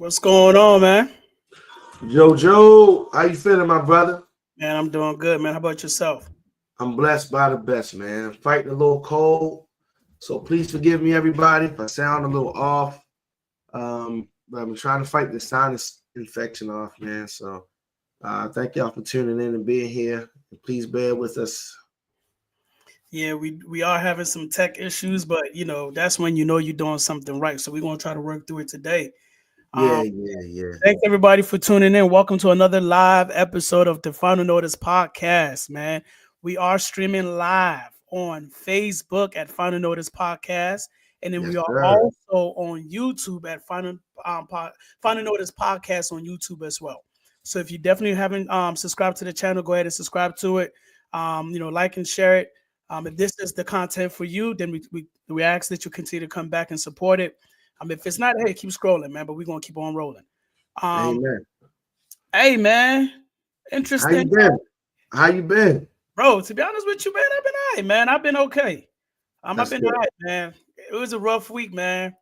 What's going on, man? Joe, how you feeling, my brother? Man, I'm doing good, man. How about yourself? I'm blessed by the best, man. Fighting a little cold, so please forgive me, everybody, if I sound a little off. But I'm trying to fight the sinus infection off, man. So thank y'all for tuning in and being here. Please bear with us. Yeah, we are having some tech issues, but that's when you know you're doing something right. So we're gonna try to work through it today. Um, Yeah. Thanks everybody for tuning in. Welcome to another live episode of the Final Notice Podcast, man. We are streaming live on Facebook at Final Notice Podcast, and then we Yes, are sir. also on YouTube at Final Notice Podcast on YouTube as well. So if you definitely haven't subscribed to the channel, go ahead and subscribe to it. Like and share it. If this is the content for you, then we ask that you continue to come back and support it. If it's not, hey, keep scrolling, man. But we're gonna keep on rolling. Um, Amen. Hey man, How you interesting, been? How you been? bro. To be honest with you, man, I've been all right, man. I've been okay. I've That's been all good. right, man. It was a rough week, man.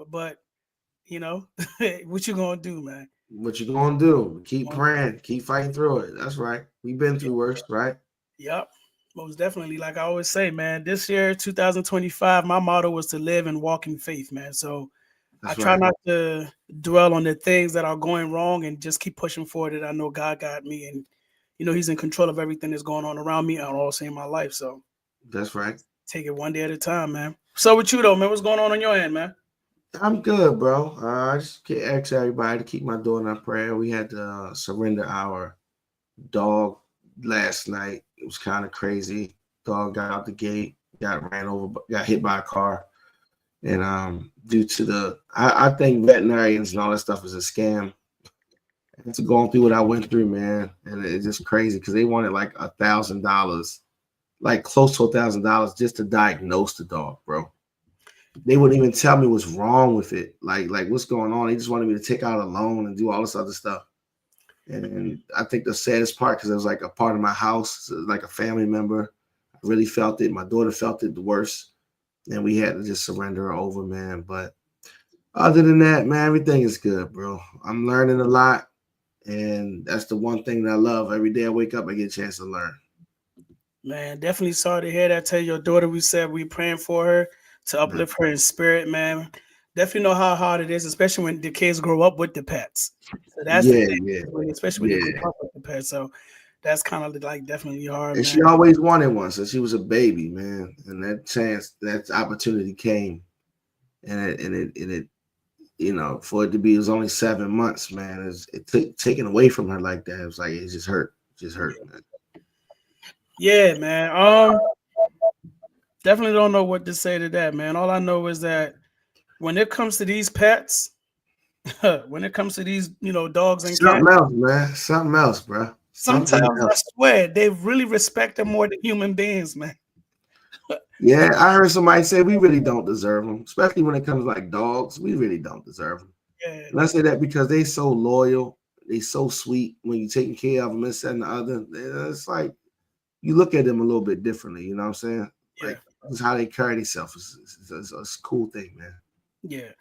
But you know, what you gonna do, man? What you gonna do? Keep praying. Keep fighting through it. That's right. We've been Yeah, through worse, right? yep, most definitely. Like I always say, man, this year, 2025, my motto was to live and walk in faith, man. So I That's try right. not to dwell on the things that are going wrong and just keep pushing forward. That I know God got me, and He's in control of everything that's going on around me and also in my life. So That's right. take it one day at a time, man. So with you though, man, what's going on your end, man? I'm good, bro. I just ask everybody to keep my daughter in prayer. We had to surrender our dog last night. It was kind of crazy. Dog got out the gate, got ran over, got hit by a car, and due to I think veterinarians and all that stuff is a scam. It's going through what I went through, man, and it's just crazy because they wanted like $1,000, like close to $1,000, just to diagnose the dog, bro. They wouldn't even tell me what's wrong with it, like what's going on. They just wanted me to take out a loan and do all this other stuff. And I think the saddest part, because it was like a part of my house, like a family member, I really felt it. My daughter felt it the worst, and we had to just surrender her over, man. But other than that, man, everything is good, bro. I'm learning a lot, and that's the one thing that I love. Every day I wake up, I get a chance to learn. Man, definitely sorry to hear that. Tell your daughter we said we praying for her to uplift her in spirit, man. Definitely know how hard it is, especially when the kids grow up with the pets. So that's the Yeah, thing, yeah, especially when they grow yeah. up with the pets. So that's kind of like definitely hard, And man. she always wanted one since she was a baby, man. And that opportunity came, and it for it to be, it was only 7 months, man. It took taken away from her like that. It was like it just hurt, man. Yeah, man. Definitely don't know what to say to that, man. All I know is that when it comes to these pets, when it comes to these, dogs and cats, Something else, man. Something else, bro. Something sometimes I else. swear they really respect them more than human beings, man. Yeah, I heard somebody say we really don't deserve them, especially when it comes to like dogs. We really don't deserve them. Yeah, And I say that because they so loyal, they so sweet when you're taking care of them, this and the other. It's like you look at them a little bit differently. You know what I'm saying? yeah, Like it's how they carry themselves. It's a cool thing, man. yeah,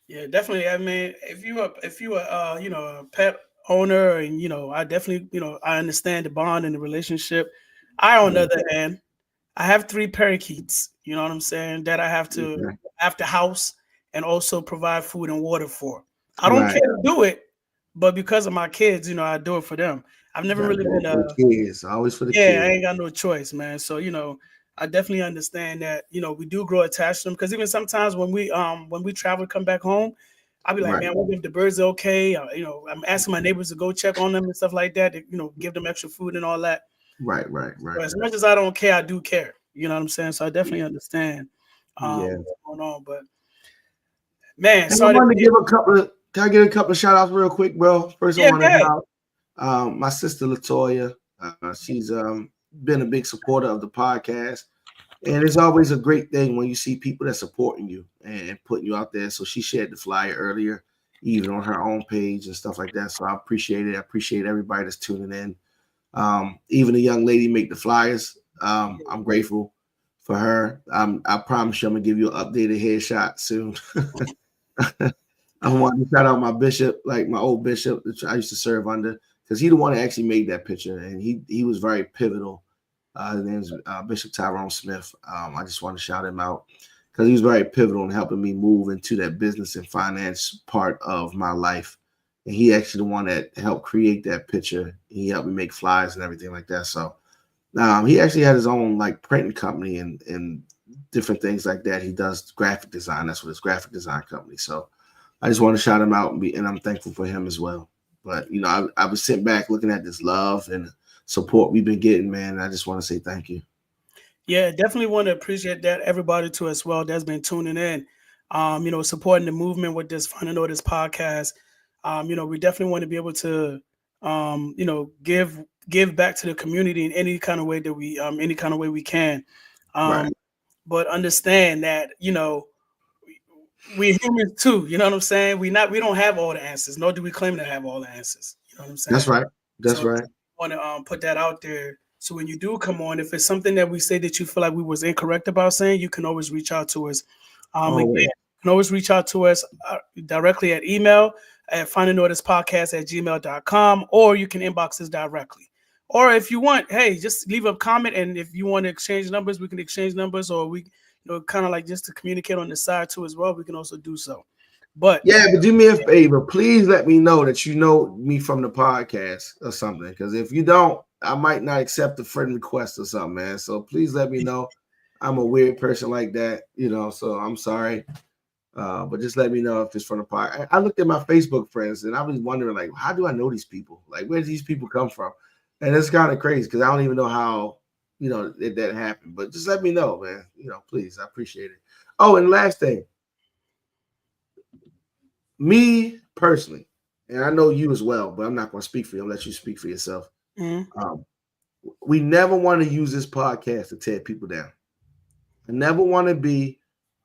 yeah. Definitely. I mean, if you are a pet owner, and I definitely I understand the bond and the relationship. I, on the Yeah. other hand, I have three parakeets. You know what I'm saying? That I Okay. have to house and also provide food and water for. I don't care Right. to do it, but because of my kids, I do it for them. I've never Gotta really do been it for the kids. Always for the yeah, I kids. ain't got no choice, man. So, I definitely understand that, we do grow attached to them. Because even sometimes when we travel, come back home, I'll be like, Right. man, what if the birds are okay? I'm asking my neighbors to go check on them and stuff like that, to, give them extra food and all that. Right. But as much as I don't care, I do care. You know what I'm saying? So I definitely understand Yeah. what's going on. But man, And I sorry to wanted to hear. give a couple of can I get a couple of shout outs real quick, bro? First I Yeah, want to man. shout my sister Latoya. She's been a big supporter of the podcast. And it's always a great thing when you see people that supporting you and putting you out there. So she shared the flyer earlier, even on her own page and stuff like that. So I appreciate it. I appreciate everybody that's tuning in. Even the young lady make the flyers. I'm grateful for her. I promise you I'm gonna give you an updated headshot soon. I want to shout out my bishop, like my old bishop that I used to serve under, because he the one that actually made that picture, and he was very pivotal. His name's Bishop Tyrone Smith. I just want to shout him out because he was very pivotal in helping me move into that business and finance part of my life. And he actually the one that helped create that picture. He helped me make flyers and everything like that. So he actually had his own like printing company and different things like that. He does graphic design. That's what his graphic design company. So I just want to shout him out and I'm thankful for him as well. But I was sitting back looking at this love and support we've been getting, man. I just want to say thank you. Yeah, definitely want to appreciate that everybody too as well that's been tuning in. Supporting the movement with this Final Notice podcast. We definitely want to be able to give back to the community in any kind of way that we can. Right. But understand that, we're humans too. You know what I'm saying? We don't have all the answers, nor do we claim to have all the answers. You know what I'm saying? That's right. That's So right. I want to put that out there. So when you do come on, if it's something that we say that you feel like we was incorrect about saying, you can always reach out to us. Again, you can always reach out to us directly at email at finalnoticepodcast@gmail.com, or you can inbox us directly. Or if you want, hey, just leave a comment, and if you want to exchange numbers, we can exchange numbers, or we, kind of like just to communicate on the side too as well. We can also do so. But do me a favor. Please let me know that you know me from the podcast or something. Because if you don't, I might not accept a friend request or something, man. So please let me know. I'm a weird person like that, so I'm sorry. But just let me know if it's from the podcast. I looked at my Facebook friends and I was wondering, like, how do I know these people? Like, where do these people come from? And it's kind of crazy because I don't even know how, that happened. But just let me know, man. Please. I appreciate it. Oh, and last thing. Me personally, and I know you as well, but I'm not going to speak for you. I'll let you speak for yourself. mm-hmm. We never want to use this podcast to tear people down. I never want to be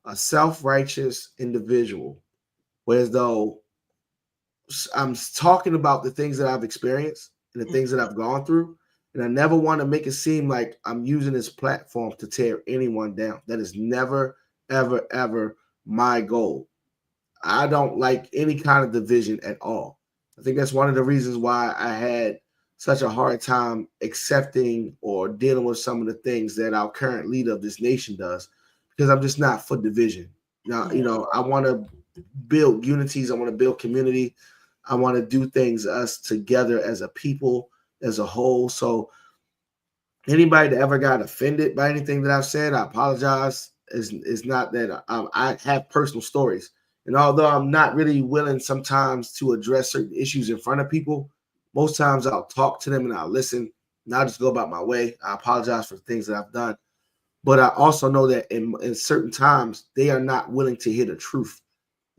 a self-righteous individual, whereas though I'm talking about the things that I've experienced and the things that I've gone through, and I never want to make it seem like I'm using this platform to tear anyone down. That is never, ever, ever my goal. I don't like any kind of division at all. I think that's one of the reasons why I had such a hard time accepting or dealing with some of the things that our current leader of this nation does, because I'm just not for division. Now, I want to build unities. I want to build community. I want to do things us together as a people, as a whole. So anybody that ever got offended by anything that I've said, I apologize. It's not that I have personal stories. And although I'm not really willing sometimes to address certain issues in front of people, most times I'll talk to them and I'll listen and I'll just go about my way. I apologize for the things that I've done. But I also know that in certain times, they are not willing to hear the truth.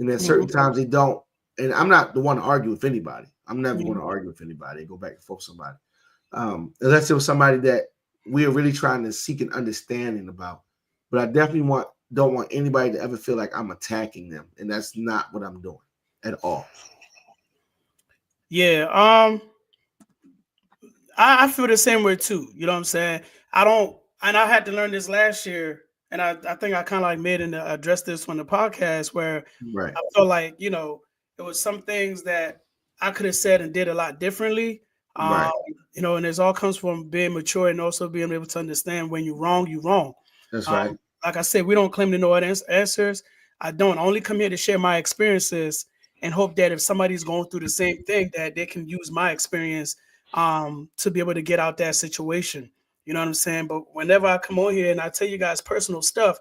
And at certain times they don't. And I'm not the one to argue with anybody. I'm never going to argue with anybody and go back and forth with somebody. Unless it was somebody that we are really trying to seek an understanding about. But I definitely don't want anybody to ever feel like I'm attacking them. And that's not what I'm doing at all. Yeah. I feel the same way too. You know what I'm saying? And I had to learn this last year, and I think I kind of like made and addressed this on the podcast where Right. I felt like, it was some things that I could have said and did a lot differently. Right. And it all comes from being mature and also being able to understand when you're wrong, you're wrong. That's right. Like I said, we don't claim to know all answers. I only come here to share my experiences and hope that if somebody's going through the same thing, that they can use my experience to be able to get out that situation. You know what I'm saying? But whenever I come on here and I tell you guys personal stuff,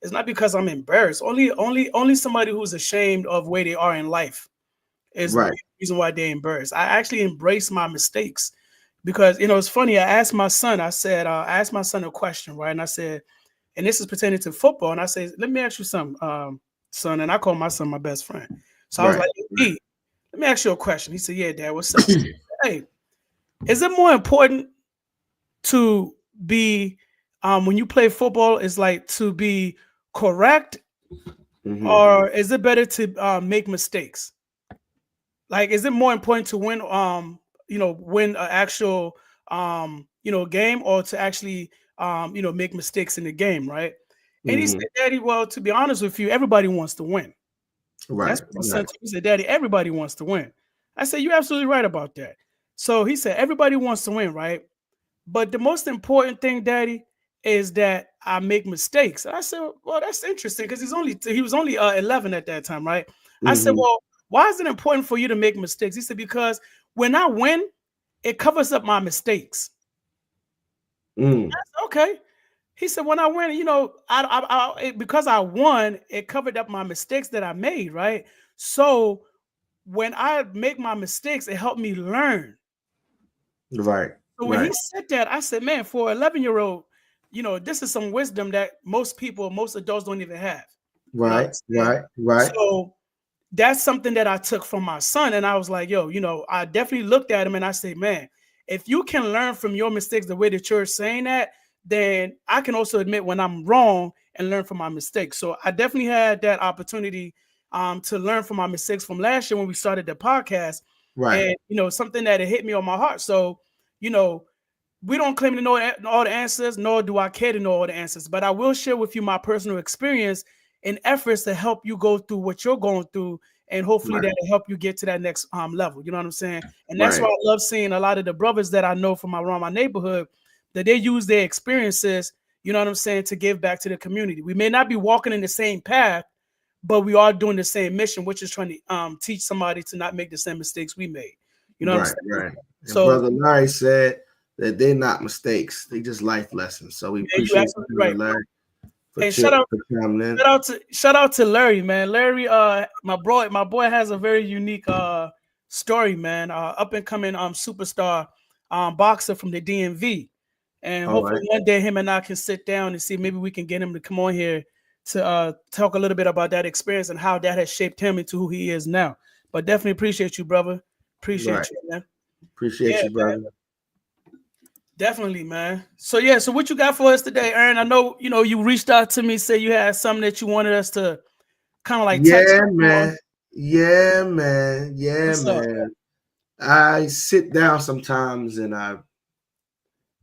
it's not because I'm embarrassed. Only somebody who's ashamed of where they are in life is right. the reason why they're embarrassed. I actually embrace my mistakes because, it's funny. I asked my son a question, right? And I said, and this is pertaining to football. And I said, let me ask you something, son. And I call my son my best friend. So I was like, hey, let me ask you a question. He said, yeah, Dad, what's up? Hey, is it more important to be, when you play football, is like to be correct, or is it better to make mistakes? Like, is it more important to win, win an actual, game, or to actually, make mistakes in the game, right? And he said, Daddy, well, to be honest with you, everybody wants to win. Right. That's what my son told me. He said, Daddy, everybody wants to win. I said, you're absolutely right about that. So he said, everybody wants to win, right? But the most important thing, Daddy, is that I make mistakes. And I said, well, that's interesting because he was only 11 at that time, right? I said, Mm-hmm. well, why is it important for you to make mistakes? He said, because when I win, it covers up my mistakes. Mm. I said, okay. He said, when I win, because I won, it covered up my mistakes that I made, right? So when I make my mistakes, it helped me learn. Right. So when he Right. said that, I said, man, for an 11-year-old, this is some wisdom that most adults don't even have. You know what I'm Right. saying? Right. Right. So that's something that I took from my son. And I was like, yo, I definitely looked at him and I said, man, if you can learn from your mistakes the way that you're saying that, then I can also admit when I'm wrong and learn from my mistakes. So I definitely had that opportunity to learn from my mistakes from last year when we started the podcast. Right. And, something that it hit me on my heart. So, we don't claim to know all the answers, nor do I care to know all the answers. But I will share with you my personal experience and efforts to help you go through what you're going through, and hopefully Right. that'll help you get to that next level. You know what I'm saying? And that's why Right. I love seeing a lot of the brothers that I know from around my neighborhood that they use their experiences. You know what I'm saying, to give back to the community. We may not be walking in the same path, but we are doing the same mission, which is trying to teach somebody to not make the same mistakes we made. You know what I'm Right. saying? Right. And So Brother Larry said that they're not mistakes; they just life lessons. So we yeah, you're appreciate absolutely you, right. Brother Larry, And shout out for coming in. Shout out to Larry, man. Larry, my boy has a very unique story, man. Up and coming superstar boxer from the DMV. And All hopefully right. one day him and I can sit down and see maybe we can get him to come on here to talk a little bit about that experience and how that has shaped him into who he is now. But definitely appreciate you, brother. Appreciate Right. you, man. Appreciate Yeah, you, brother. definitely, man. So yeah, so what you got for us today, Aaron? I know you reached out to me, say you had something that you wanted us to kind of like touch Yeah, on. man. Yeah, man. Yeah, What's up? man. I sit down sometimes and I,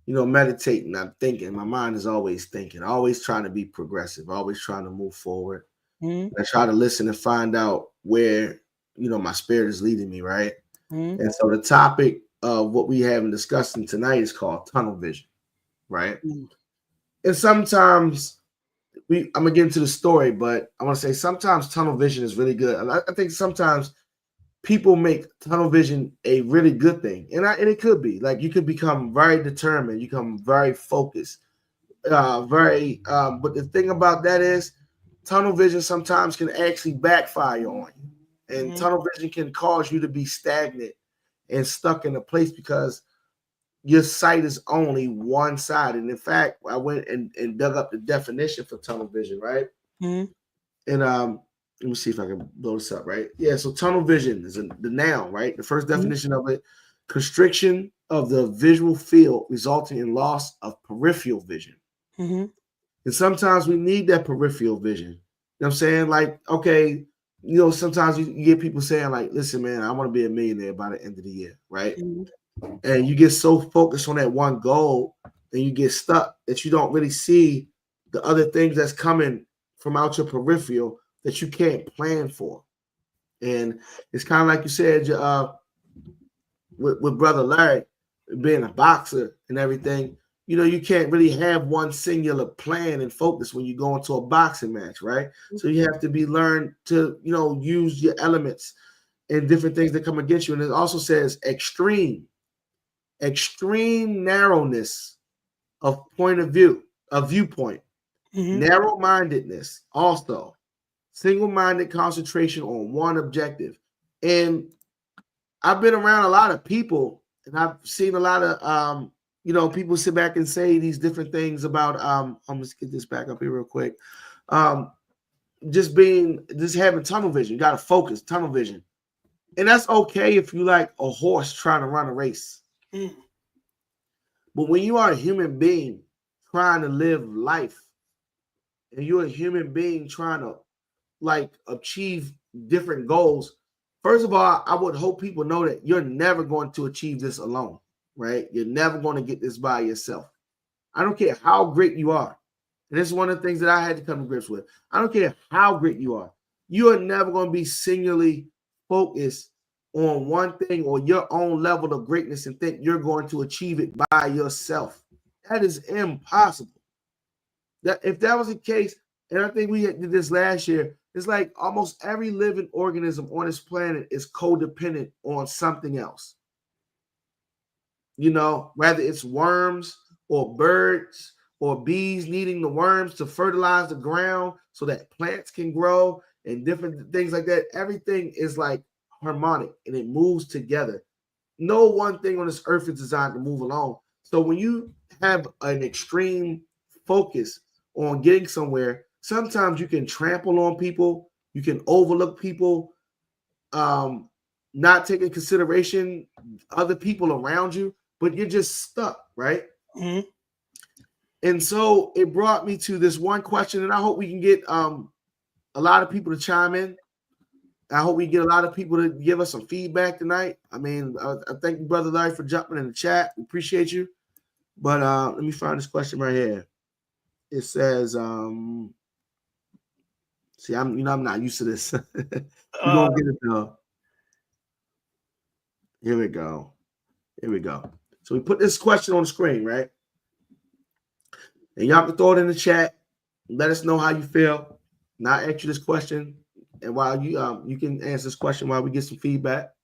meditate and I'm thinking. My mind is always thinking, always trying to be progressive, always trying to move forward. Mm-hmm. I try to listen and find out where, my spirit is leading me, right? Mm-hmm. And so the topic of what we have in discussing tonight is called tunnel vision, right? Mm-hmm. And sometimes I'm gonna get into the story, but I want to say sometimes tunnel vision is really good. And I think sometimes people make tunnel vision a really good thing, and it could be like you could become very determined, you become very focused, but the thing about that is tunnel vision sometimes can actually backfire on you, and Mm-hmm. tunnel vision can cause you to be stagnant and stuck in a place because your sight is only one side. And in fact, I went and dug up the definition for tunnel vision, right? Mm-hmm. And let me see if I can blow this up, right? Yeah, so tunnel vision is the noun, right? The first definition of it: constriction of the visual field resulting in loss of peripheral vision. Mm-hmm. And sometimes we need that peripheral vision. You know what I'm saying? Like, okay, sometimes you get people saying, like, listen, man, I want to be a millionaire by the end of the year, right? Mm-hmm. And you get so focused on that one goal and you get stuck that you don't really see the other things that's coming from out your peripheral that you can't plan for. And it's kind of like you said, with Brother Larry being a boxer and everything, you can't really have one singular plan and focus when you go into a boxing match, right? So you have to be learned to, use your elements and different things that come against you. And it also says extreme narrowness of point of view, of viewpoint, Mm-hmm. narrow-mindedness, also single-minded concentration on one objective. And I've been around a lot of people, and I've seen a lot of people sit back and say these different things about let's get this back up here real quick. Just having tunnel vision. You got to focus, tunnel vision. And that's okay if you like a horse trying to run a race. Mm-hmm. But when you are a human being trying to live life, and you're a human being trying to like achieve different goals, first of all, I would hope people know that you're never going to achieve this alone, right? You're never going to get this by yourself. I don't care how great you are. And this is one of the things that I had to come to grips with. I don't care how great you are. you are never going to be singularly focused on one thing or your own level of greatness and think you're going to achieve it by yourself. That is impossible. That if that was the case, and I think we did this last year, it's like almost every living organism on this planet is codependent on something else. You know, whether it's worms or birds or bees needing the worms to fertilize the ground so that plants can grow and different things like that. Everything is like harmonic and it moves together. No one thing on this earth is designed to move alone. So when you have an extreme focus on getting somewhere, sometimes you can trample on people, you can overlook people, not taking consideration other people around you, but you're just stuck, right? Mm-hmm. And so it brought me to this one question, and I hope we can get a lot of people to chime in. I hope we get a lot of people to give us some feedback tonight. I mean, I thank you, Brother Larry, for jumping in the chat. We appreciate you. But let me find this question right here. It says, see, I'm not used to this. We're gonna get it though. Here we go. So we put this question on the screen, right? And y'all can throw it in the chat. Let us know how you feel. Now I answer this question, and while you can answer this question while we get some feedback.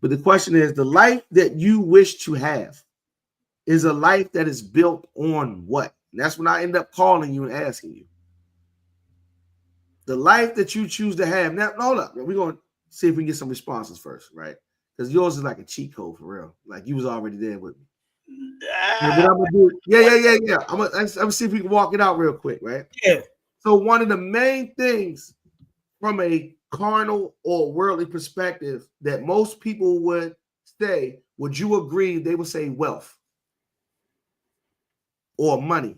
But the question is, the life that you wish to have is a life that is built on what? And that's when I end up calling you and asking you. The life that you choose to have. Now, hold up. We're going to see if we can get some responses first, right? Because yours is like a cheat code for real. Like you was already there with me. Yeah, what I'm gonna do? Yeah. I'm gonna see if we can walk it out real quick, right? Yeah. So one of the main things from a carnal or worldly perspective that most people would say, would you agree? They would say wealth or money.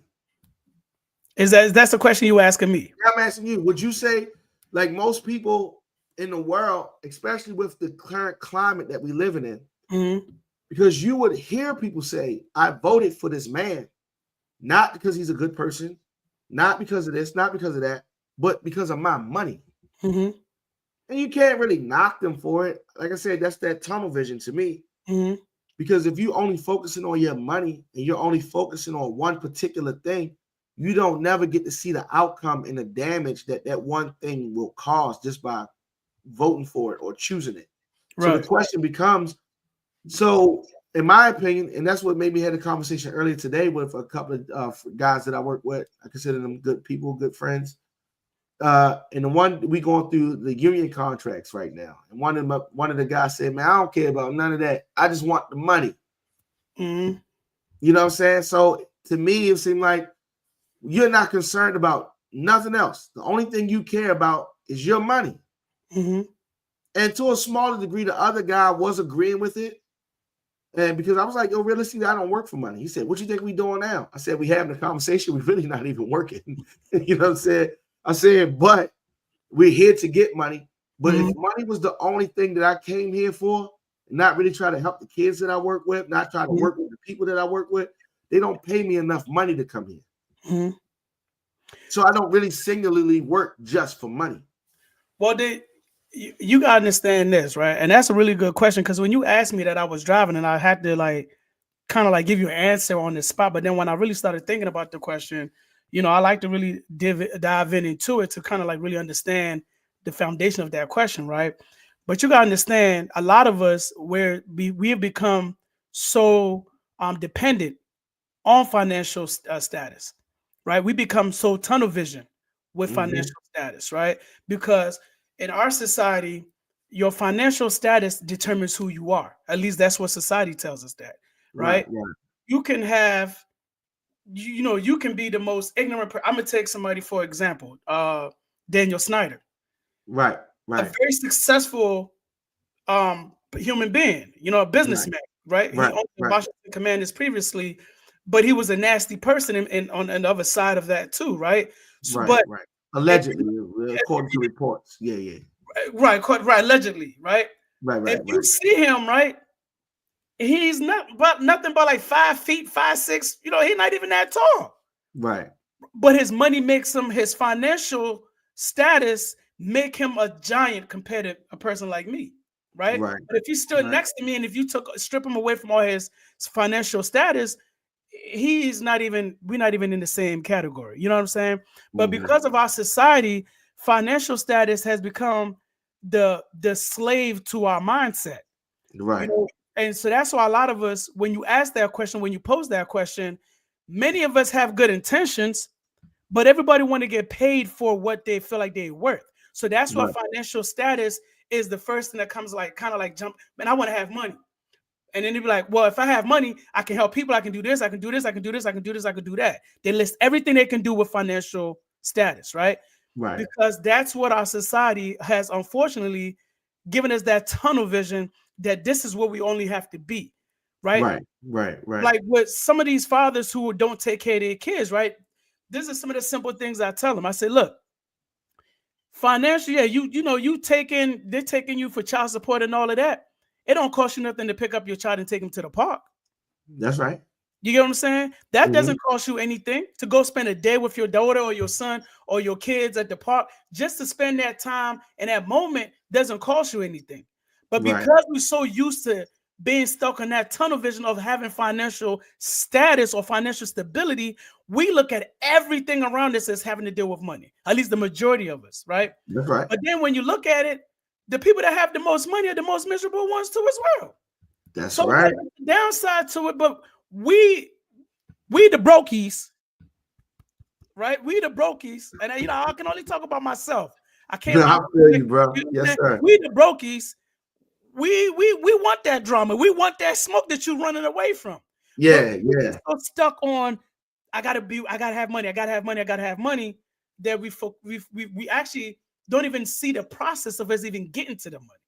That's the question you asking me? I'm asking you. Would you say, like most people in the world, especially with the current climate that we living in? Mm-hmm. Because you would hear people say, I voted for this man, not because he's a good person, not because of this, not because of that, but because of my money. Mm-hmm. And you can't really knock them for it. Like I said, that's that tunnel vision to me. Mm-hmm. Because if you're only focusing on your money and you're only focusing on one particular thing, you don't never get to see the outcome and the damage that that one thing will cause just by voting for it or choosing it. Right. So the question becomes, so in my opinion, and that's what made me had a conversation earlier today with a couple of guys that I work with. I consider them good people, good friends. And the one we going through the union contracts right now. And one of the guys said, man, I don't care about none of that. I just want the money. Mm-hmm. You know what I'm saying? So to me, it seemed like you're not concerned about nothing else. The only thing you care about is your money. Mm-hmm. And to a smaller degree, the other guy was agreeing with it. And because I was like, yo, realistically, I don't work for money. He said, what you think we doing now? I said, we having a conversation. We're really not even working. You know what I'm saying? I said, but we're here to get money. But if money was the only thing that I came here for, not really try to help the kids that I work with, not try to work with the people that I work with, they don't pay me enough money to come here. Mm-hmm. So I don't really singularly work just for money. Well, you gotta understand this, right? And that's a really good question, because when you asked me that, I was driving and I had to kind of give you an answer on the spot. But then when I really started thinking about the question, I like to really dive into it to kind of really understand the foundation of that question, right? But you gotta understand, a lot of us we have become so dependent on financial status, right? We become so tunnel vision with financial status, right? Because in our society, your financial status determines who you are. At least that's what society tells us that, right? You can have, you can be the most ignorant. I'm gonna take somebody for example, Daniel Snyder, right? A very successful human being, a businessman, right? He owned the Washington Commanders previously, but he was a nasty person on the other side of that too, right? Right. Allegedly, according to reports. Yeah. Right, allegedly, right? Right. If you see him, right, he's nothing but 5 feet, 5'6". He's not even that tall. Right. But his money makes him, his financial status make him a giant compared to a person like me, right? Right. But if he stood Right. next to me and if you strip him away from all his financial status, we're not even in the same category. You know what I'm saying? But Mhm. because of our society, financial status has become the slave to our mindset. You Right. know, and so that's why a lot of us, when you ask that question, when you pose that question, many of us have good intentions, but everybody want to get paid for what they feel like they're worth. So that's why Right. financial status is the first thing that comes, like kind of like jump. Man, I want to have money. And then they'd be like, well, if I have money, I can help people. I can do this. I can do this. I can do this. I can do this. I can do that. They list everything they can do with financial status, right? Right. Because that's what our society has, unfortunately, given us that tunnel vision that this is what we only have to be, right? Right. Right. Right. Like with some of these fathers who don't take care of their kids, right? This is some of the simple things I tell them. I say, look, financially, yeah, they're taking you for child support and all of that. It don't cost you nothing to pick up your child and take him to the park. That's right. You get what I'm saying? That Mhm. doesn't cost you anything to go spend a day with your daughter or your son or your kids at the park. Just to spend that time and that moment doesn't cost you anything. But Right. because we're so used to being stuck in that tunnel vision of having financial status or financial stability, we look at everything around us as having to deal with money. At least the majority of us, right? That's right. But then when you look at it, the people that have the most money are the most miserable ones too as well. That's So right. there's a downside to it, but we the brokies, right? We the brokies, and I can only talk about myself. I can't. I feel you, bro. Yes, sir. We the brokies. We want that drama. We want that smoke that you're running away from. Yeah. But we Yeah. get so stuck on I gotta have money. I gotta have money. I gotta have money. That we actually don't even see the process of us even getting to the money,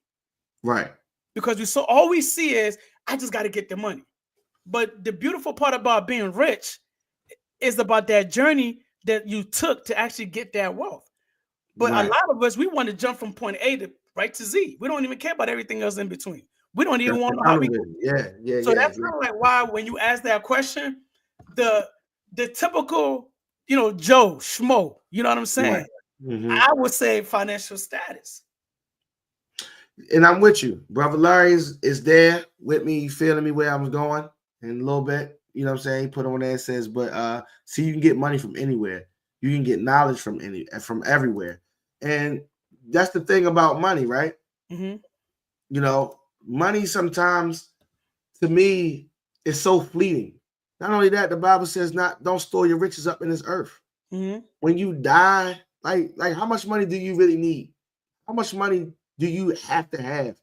Right. because all we see is I just got to get the money. But the beautiful part about being rich is about that journey that you took to actually get that wealth. But a Right. lot of us, we want to jump from point A to right to Z. We don't even care about everything else in between. We don't even That's want the to know how tunnel we. vision. Yeah. Yeah. So Yeah. that's kind of like why when you ask that question, the typical, Joe Schmo, you know what I'm Yeah. saying? Right. Hmm. I would say financial status. And I'm with you. Brother Larry is there with me, feeling me where I was going in a little bit. You know what I'm saying? He put on there and says, but see, you can get money from anywhere. You can get knowledge from everywhere. And that's the thing about money, right? Mm-hmm. You know, money sometimes to me is so fleeting. Not only that, the Bible says don't store your riches up in this earth. Mm-hmm. When you die, like how much money do you really need? How much money do you have to have?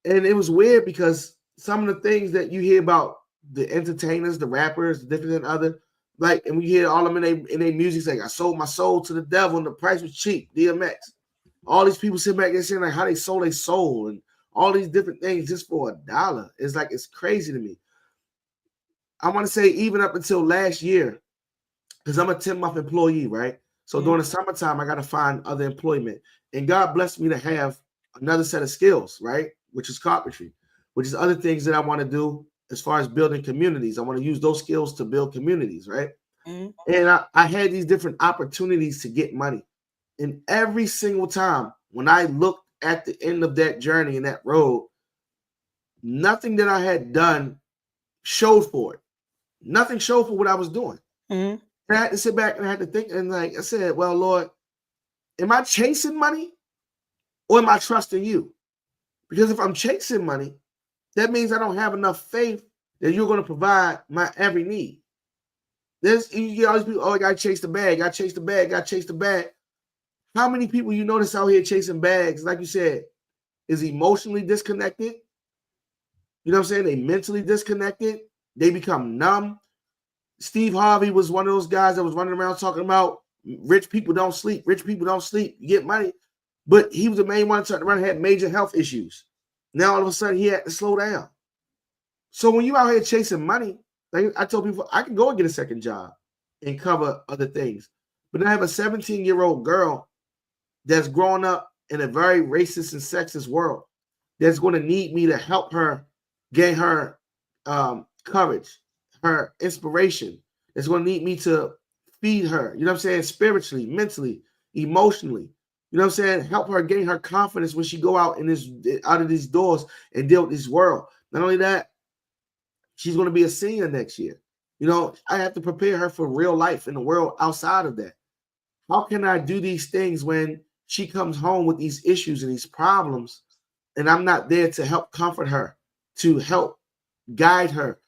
And it was weird because some of the things that you hear about the entertainers, the rappers, different than other, like, and we hear all of them in their music saying, I sold my soul to the devil and the price was cheap, DMX. All these people sit back and saying like how they sold their soul and all these different things just for $1. It's like, it's crazy to me. I want to say even up until last year, because I'm a 10-month employee, right? So during the summertime, I got to find other employment. And God blessed me to have another set of skills, right? Which is carpentry, which is other things that I want to do as far as building communities. I want to use those skills to build communities, right? Mm-hmm. And I had these different opportunities to get money. And every single time when I looked at the end of that journey and that road, nothing that I had done showed for it. Nothing showed for what I was doing. Mm-hmm. And I had to sit back and I had to think, and like I said, well, Lord, am I chasing money or am I trusting you? Because if I'm chasing money, that means I don't have enough faith that you're going to provide my every need. You get all these people, oh, I got to chase the bag, got to chase the bag, got to chase the bag. How many people you notice out here chasing bags, like you said, is emotionally disconnected? You know what I'm saying? They mentally disconnected. They become numb. Steve Harvey was one of those guys that was running around talking about rich people don't sleep. Rich people don't sleep. You get money. But he was the main one turning around and had major health issues. Now all of a sudden he had to slow down. So when you out here chasing money, like I told people, I can go and get a second job and cover other things. But I have a 17-year-old girl that's growing up in a very racist and sexist world that's going to need me to help her gain her courage, her inspiration. It's going to need me to feed her, you know what I'm saying, spiritually, mentally, emotionally. You know what I'm saying? Help her gain her confidence when she go out out of these doors and deal with this world. Not only that, she's going to be a senior next year. You know, I have to prepare her for real life in the world outside of that. How can I do these things when she comes home with these issues and these problems, and I'm not there to help comfort her, to help guide her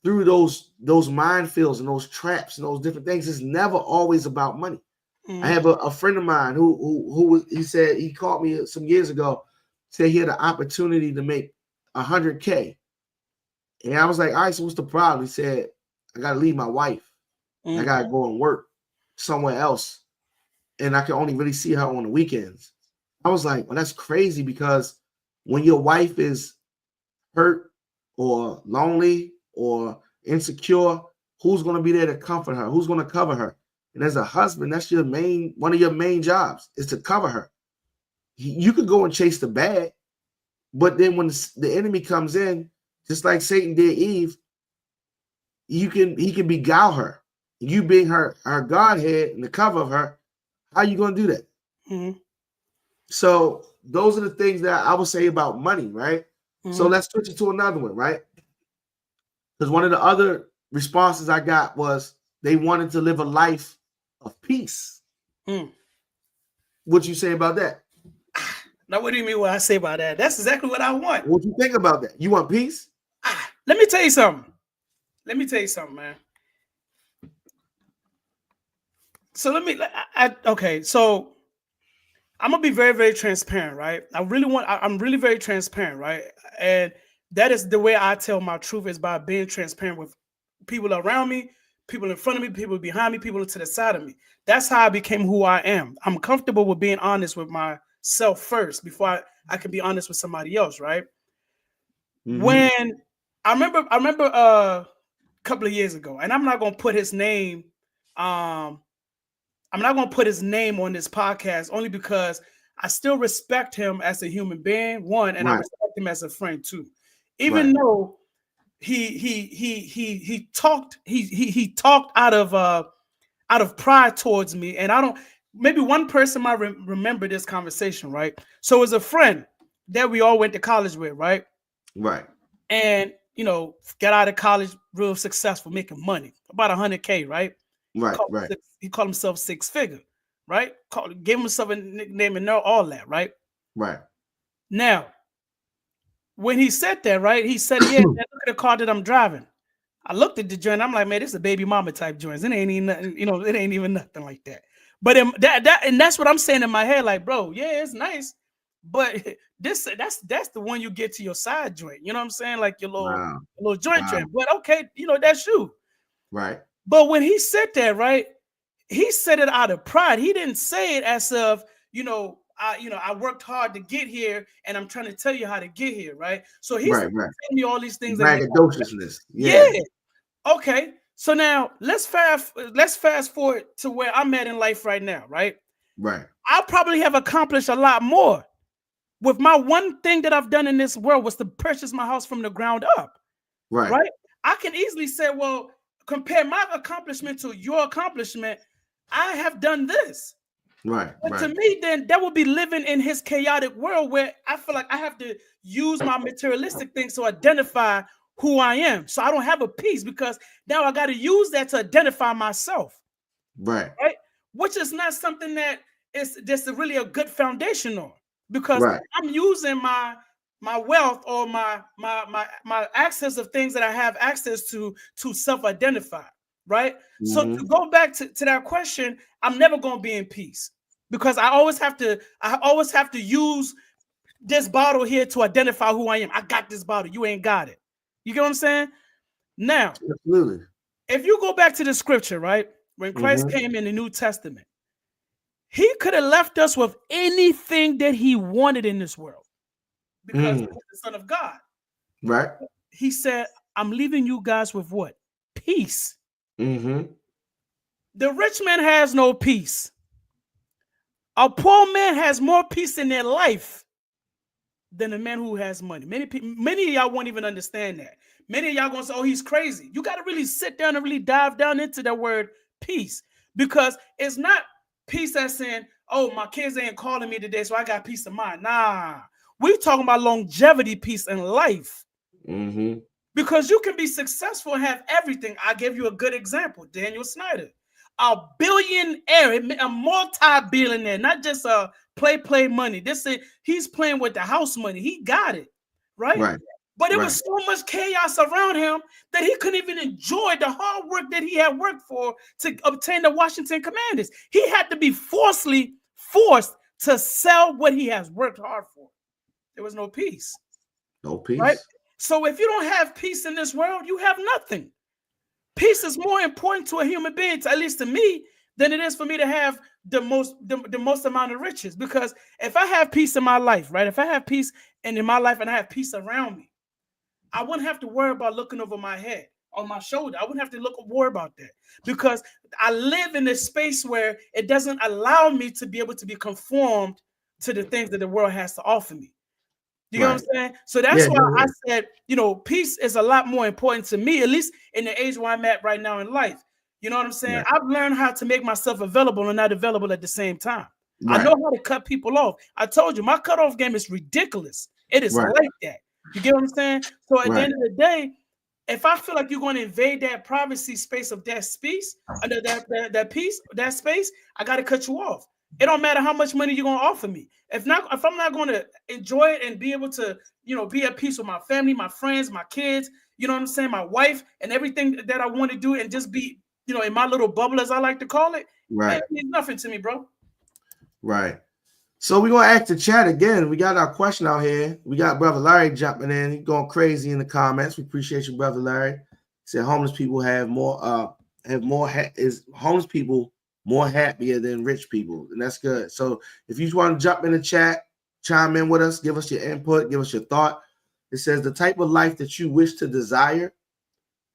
through those minefields and those traps and those different things? It's never always about money. I have a friend of mine who he said, he called me some years ago, said he had an opportunity to make $100K. And I was like, all right, so what's the problem? He said, I got to leave my wife. I got to go and work somewhere else. And I can only really see her on the weekends. I was like, well, that's crazy, because when your wife is hurt or lonely or insecure, who's going to be there to comfort her? Who's going to cover her? And as a husband, that's one of your main jobs, is to cover her. You could go and chase the bag, but then when the enemy comes in, just like Satan did Eve, he can beguile her. You being her Godhead and the cover of her, how are you going to do that? Mm-hmm. So those are the things that I would say about money, right? Mm-hmm. So let's switch it to another one, right? Because one of the other responses I got was they wanted to live a life of peace. What you say about that? Now, what do you mean what I say about that? That's exactly what I want. What you think about that? You want peace? Let me tell you something. Man. So okay. So I'm gonna be very, very transparent, right? I'm really very transparent, right? And that is the way I tell my truth, is by being transparent with people around me, people in front of me, people behind me, people to the side of me. That's how I became who I am. I'm comfortable with being honest with myself first before I can be honest with somebody else, right? Mm-hmm. When I remember a couple of years ago, and I'm not gonna put his name, I'm not gonna put his name on this podcast, only because I still respect him as a human being, one, and I respect him as a friend too. Even though he talked out of pride towards me, and I don't. Maybe one person might remember this conversation, right? So it was a friend that we all went to college with, right? Right. And got out of college real successful, making money, about $100K, right? Right. He called himself Six Figure, right? Gave himself a nickname and all that, right? Right. Now, when he said that, right, he said, yeah, look at the car that I'm driving. I looked at the joint. I'm like, man, this is a baby mama type joint. It ain't even nothing, it ain't even nothing like that. But that's what I'm saying in my head, like, bro, yeah, it's nice, but that's the one you get to your side joint. You know what I'm saying? Like your little joint joint. But okay, that's you. Right. But when he said that, right, he said it out of pride. He didn't say it as of, I worked hard to get here, and I'm trying to tell you how to get here, right? So he's telling me all these things. Braggadociousness. Yeah. Okay. So now let's fast forward to where I'm at in life right now, right? Right. I probably have accomplished a lot more. With my one thing that I've done in this world was to purchase my house from the ground up. Right. I can easily say, well, compare my accomplishment to your accomplishment. I have done this. Right. But to me, then that would be living in his chaotic world, where I feel like I have to use my materialistic things to identify who I am. So I don't have a peace, because now I got to use that to identify myself. Right. Which is not something that is just really a good foundation on, because I'm using my wealth or my access of things that I have access to self-identify. Right. Mm-hmm. So to go back to that question, I'm never going to be in peace, because I always have to use this bottle here to identify who I am. I got this bottle. You ain't got it. You get what I'm saying? Now, absolutely. If you go back to the scripture, right, when Christ came in the New Testament, he could have left us with anything that he wanted in this world, because he was the Son of God. Right. He said, I'm leaving you guys with what? Peace. Mm-hmm. The rich man has no peace. A poor man has more peace in their life than a man who has money. Many of y'all won't even understand that. Many of y'all gonna say, oh, he's crazy. You got to really sit down and really dive down into that word peace, because it's not peace as in, oh, my kids ain't calling me today, so I got peace of mind. Nah, we talking about longevity, peace in life. Mm-hmm. Because you can be successful and have everything. I'll give you a good example. Daniel Snyder, a billionaire, a multi-billionaire, not just a play money. He's playing with the house money. He got it, right? Right. But it Right. was so much chaos around him that he couldn't even enjoy the hard work that he had worked for to obtain the Washington Commanders. He had to be forced to sell what he has worked hard for. There was no peace. No peace. Right? So if you don't have peace in this world, you have nothing. Peace is more important to a human being, at least to me, than it is for me to have the most amount of riches. Because if I have peace in my life, right? If I have peace in my life and I have peace around me, I wouldn't have to worry about looking over my head, on my shoulder. I wouldn't have to worry about that, because I live in this space where it doesn't allow me to be able to be conformed to the things that the world has to offer me. You know what I'm saying? So that's why I said, peace is a lot more important to me, at least in the age where I'm at right now in life. You know what I'm saying? Yeah. I've learned how to make myself available and not available at the same time. Right. I know how to cut people off. I told you, my cutoff game is ridiculous. It is like that. You get what I'm saying? So at the end of the day, if I feel like you're going to invade that privacy space of that space, that space, I got to cut you off. It don't matter how much money you're going to offer me. If I'm not going to enjoy it and be able to, be at peace with my family, my friends, my kids, you know what I'm saying, my wife, and everything that I want to do, and just be, in my little bubble, as I like to call it, it means nothing to me, bro. Right. So we're going to ask the chat again. We got our question out here. We got Brother Larry jumping in. He's going crazy in the comments. We appreciate you, Brother Larry. He said homeless people is homeless people more happier than rich people. And that's good. So if you want to jump in the chat, chime in with us, give us your input, give us your thought. It says the type of life that you wish to desire,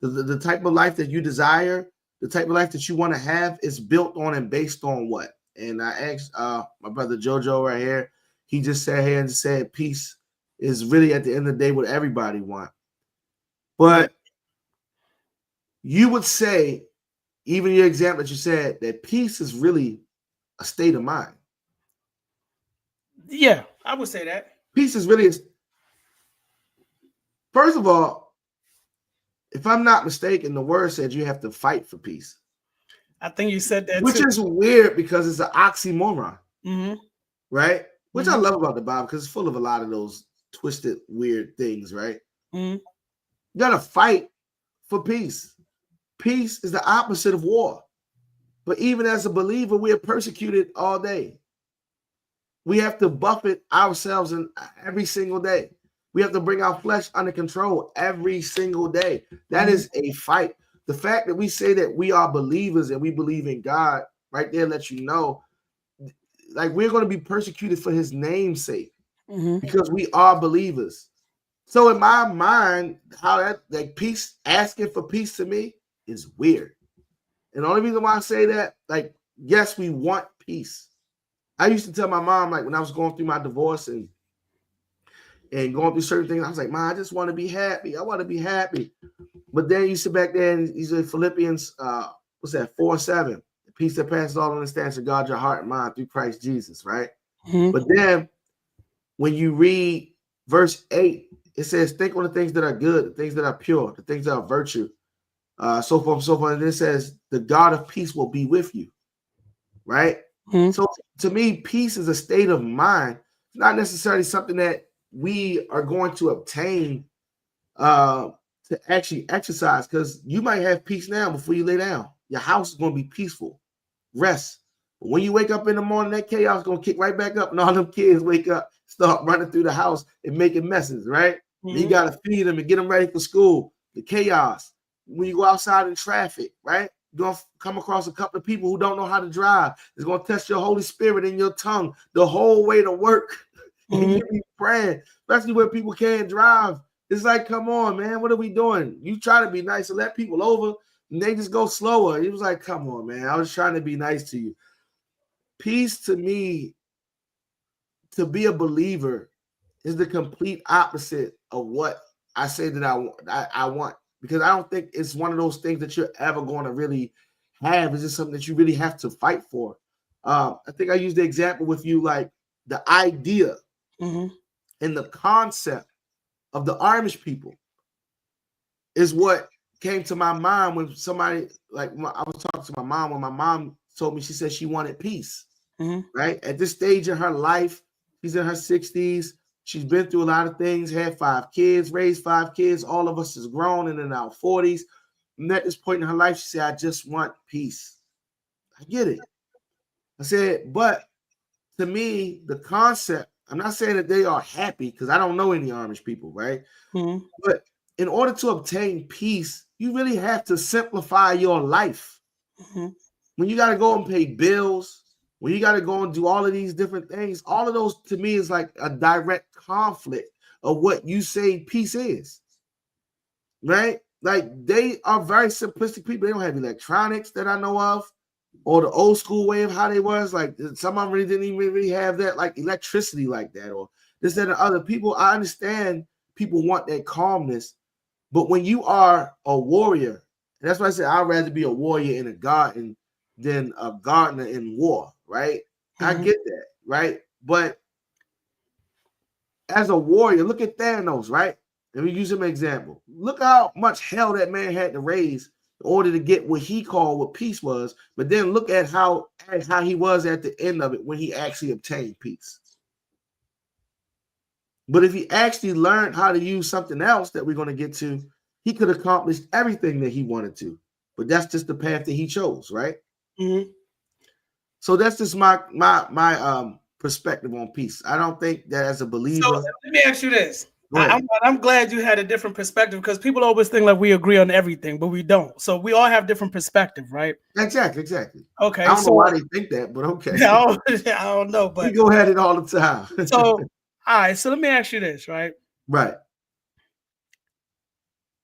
the type of life that you desire, the type of life that you want to have is built on and based on what? And I asked my brother Jojo right here. He just sat here and said peace is really at the end of the day what everybody want. But you would say, even your example that you said, that peace is really a state of mind. Yeah, I would say that. Peace is really, first of all, if I'm not mistaken, the word said you have to fight for peace. I think you said that which too. is weird because it's an oxymoron, right? Which I love about the Bible because it's full of a lot of those twisted, weird things, right? You gotta fight for peace. Peace is the opposite of war. But even as a believer, we are persecuted all day. We have to buffet ourselves in every single day. We have to bring our flesh under control every single day. That is a fight. The fact that we say that we are believers and we believe in God right there lets you know, like, we're going to be persecuted for his name's sake because we are believers. So in my mind, how that, like, peace, asking for peace to me is weird. And the only reason why I say that, like, yes, we want peace. I used to tell my mom, like, when I was going through my divorce and going through certain things, I was like, Mom, I just want to be happy. I want to be happy. But then you sit back there and you say Philippians, 4:7, the peace that passes all understanding shall guard your heart and mind through Christ Jesus, right? But then when you read verse 8, it says, think on the things that are good, the things that are pure, the things that are virtue, so forth and so forth. And it says, the God of peace will be with you, right? So to me, peace is a state of mind. It's not necessarily something that we are going to obtain to actually exercise, because you might have peace now before you lay down. Your house is going to be peaceful, rest. But when you wake up in the morning, that chaos is going to kick right back up, and all them kids wake up, start running through the house and making messes, right? You got to feed them and get them ready for school. The chaos. When you go outside in traffic, right? You're going to come across a couple of people who don't know how to drive. It's going to test your Holy Spirit in your tongue the whole way to work. And you be praying, especially when people can't drive. It's like, come on, man, what are we doing? You try to be nice and let people over, and they just go slower. It was like, come on, man, I was trying to be nice to you. Peace to me, to be a believer, is the complete opposite of what I say that I want. Because I don't think it's one of those things that you're ever going to really have. It's just something that you really have to fight for. I think I used the example with you, like the idea and the concept of the Amish people is what came to my mind when somebody, like I was talking to my mom when my mom told me, she said she wanted peace, right? At this stage in her life, she's in her 60s. She's been through a lot of things, had 5 kids, raised 5 kids. All of us is grown and in our 40s. And at this point in her life, she said, I just want peace. I get it. I said, but to me, the concept, I'm not saying that they are happy because I don't know any Amish people, right? But in order to obtain peace, you really have to simplify your life. When you got to go and pay bills, when you got to go and do all of these different things, all of those to me is like a direct conflict of what you say peace is, right? Like they are very simplistic people. They don't have electronics that I know of, or the old school way of how they was. Like some of them really didn't even really have that, like electricity like that, or this, that, and other people. I understand people want that calmness, but when you are a warrior, and that's why I said I'd rather be a warrior in a garden than a gardener in war, right? I get that, right? But as a warrior, look at Thanos, right? Let me use him as an example. Look how much hell that man had to raise in order to get what he called what peace was. But then look at how he was at the end of it when he actually obtained peace. But if he actually learned how to use something else that we're going to get to, he could accomplish everything that he wanted to. But that's just the path that he chose, right? So that's just my perspective on peace. I don't think that as a believer. So let me ask you this. I'm glad you had a different perspective because people always think like we agree on everything, but we don't. So we all have different perspective, right? Exactly. Okay. I don't know why they think that, but okay. I don't know, but we go at it all the time. So, all right. So let me ask you this, right? Right.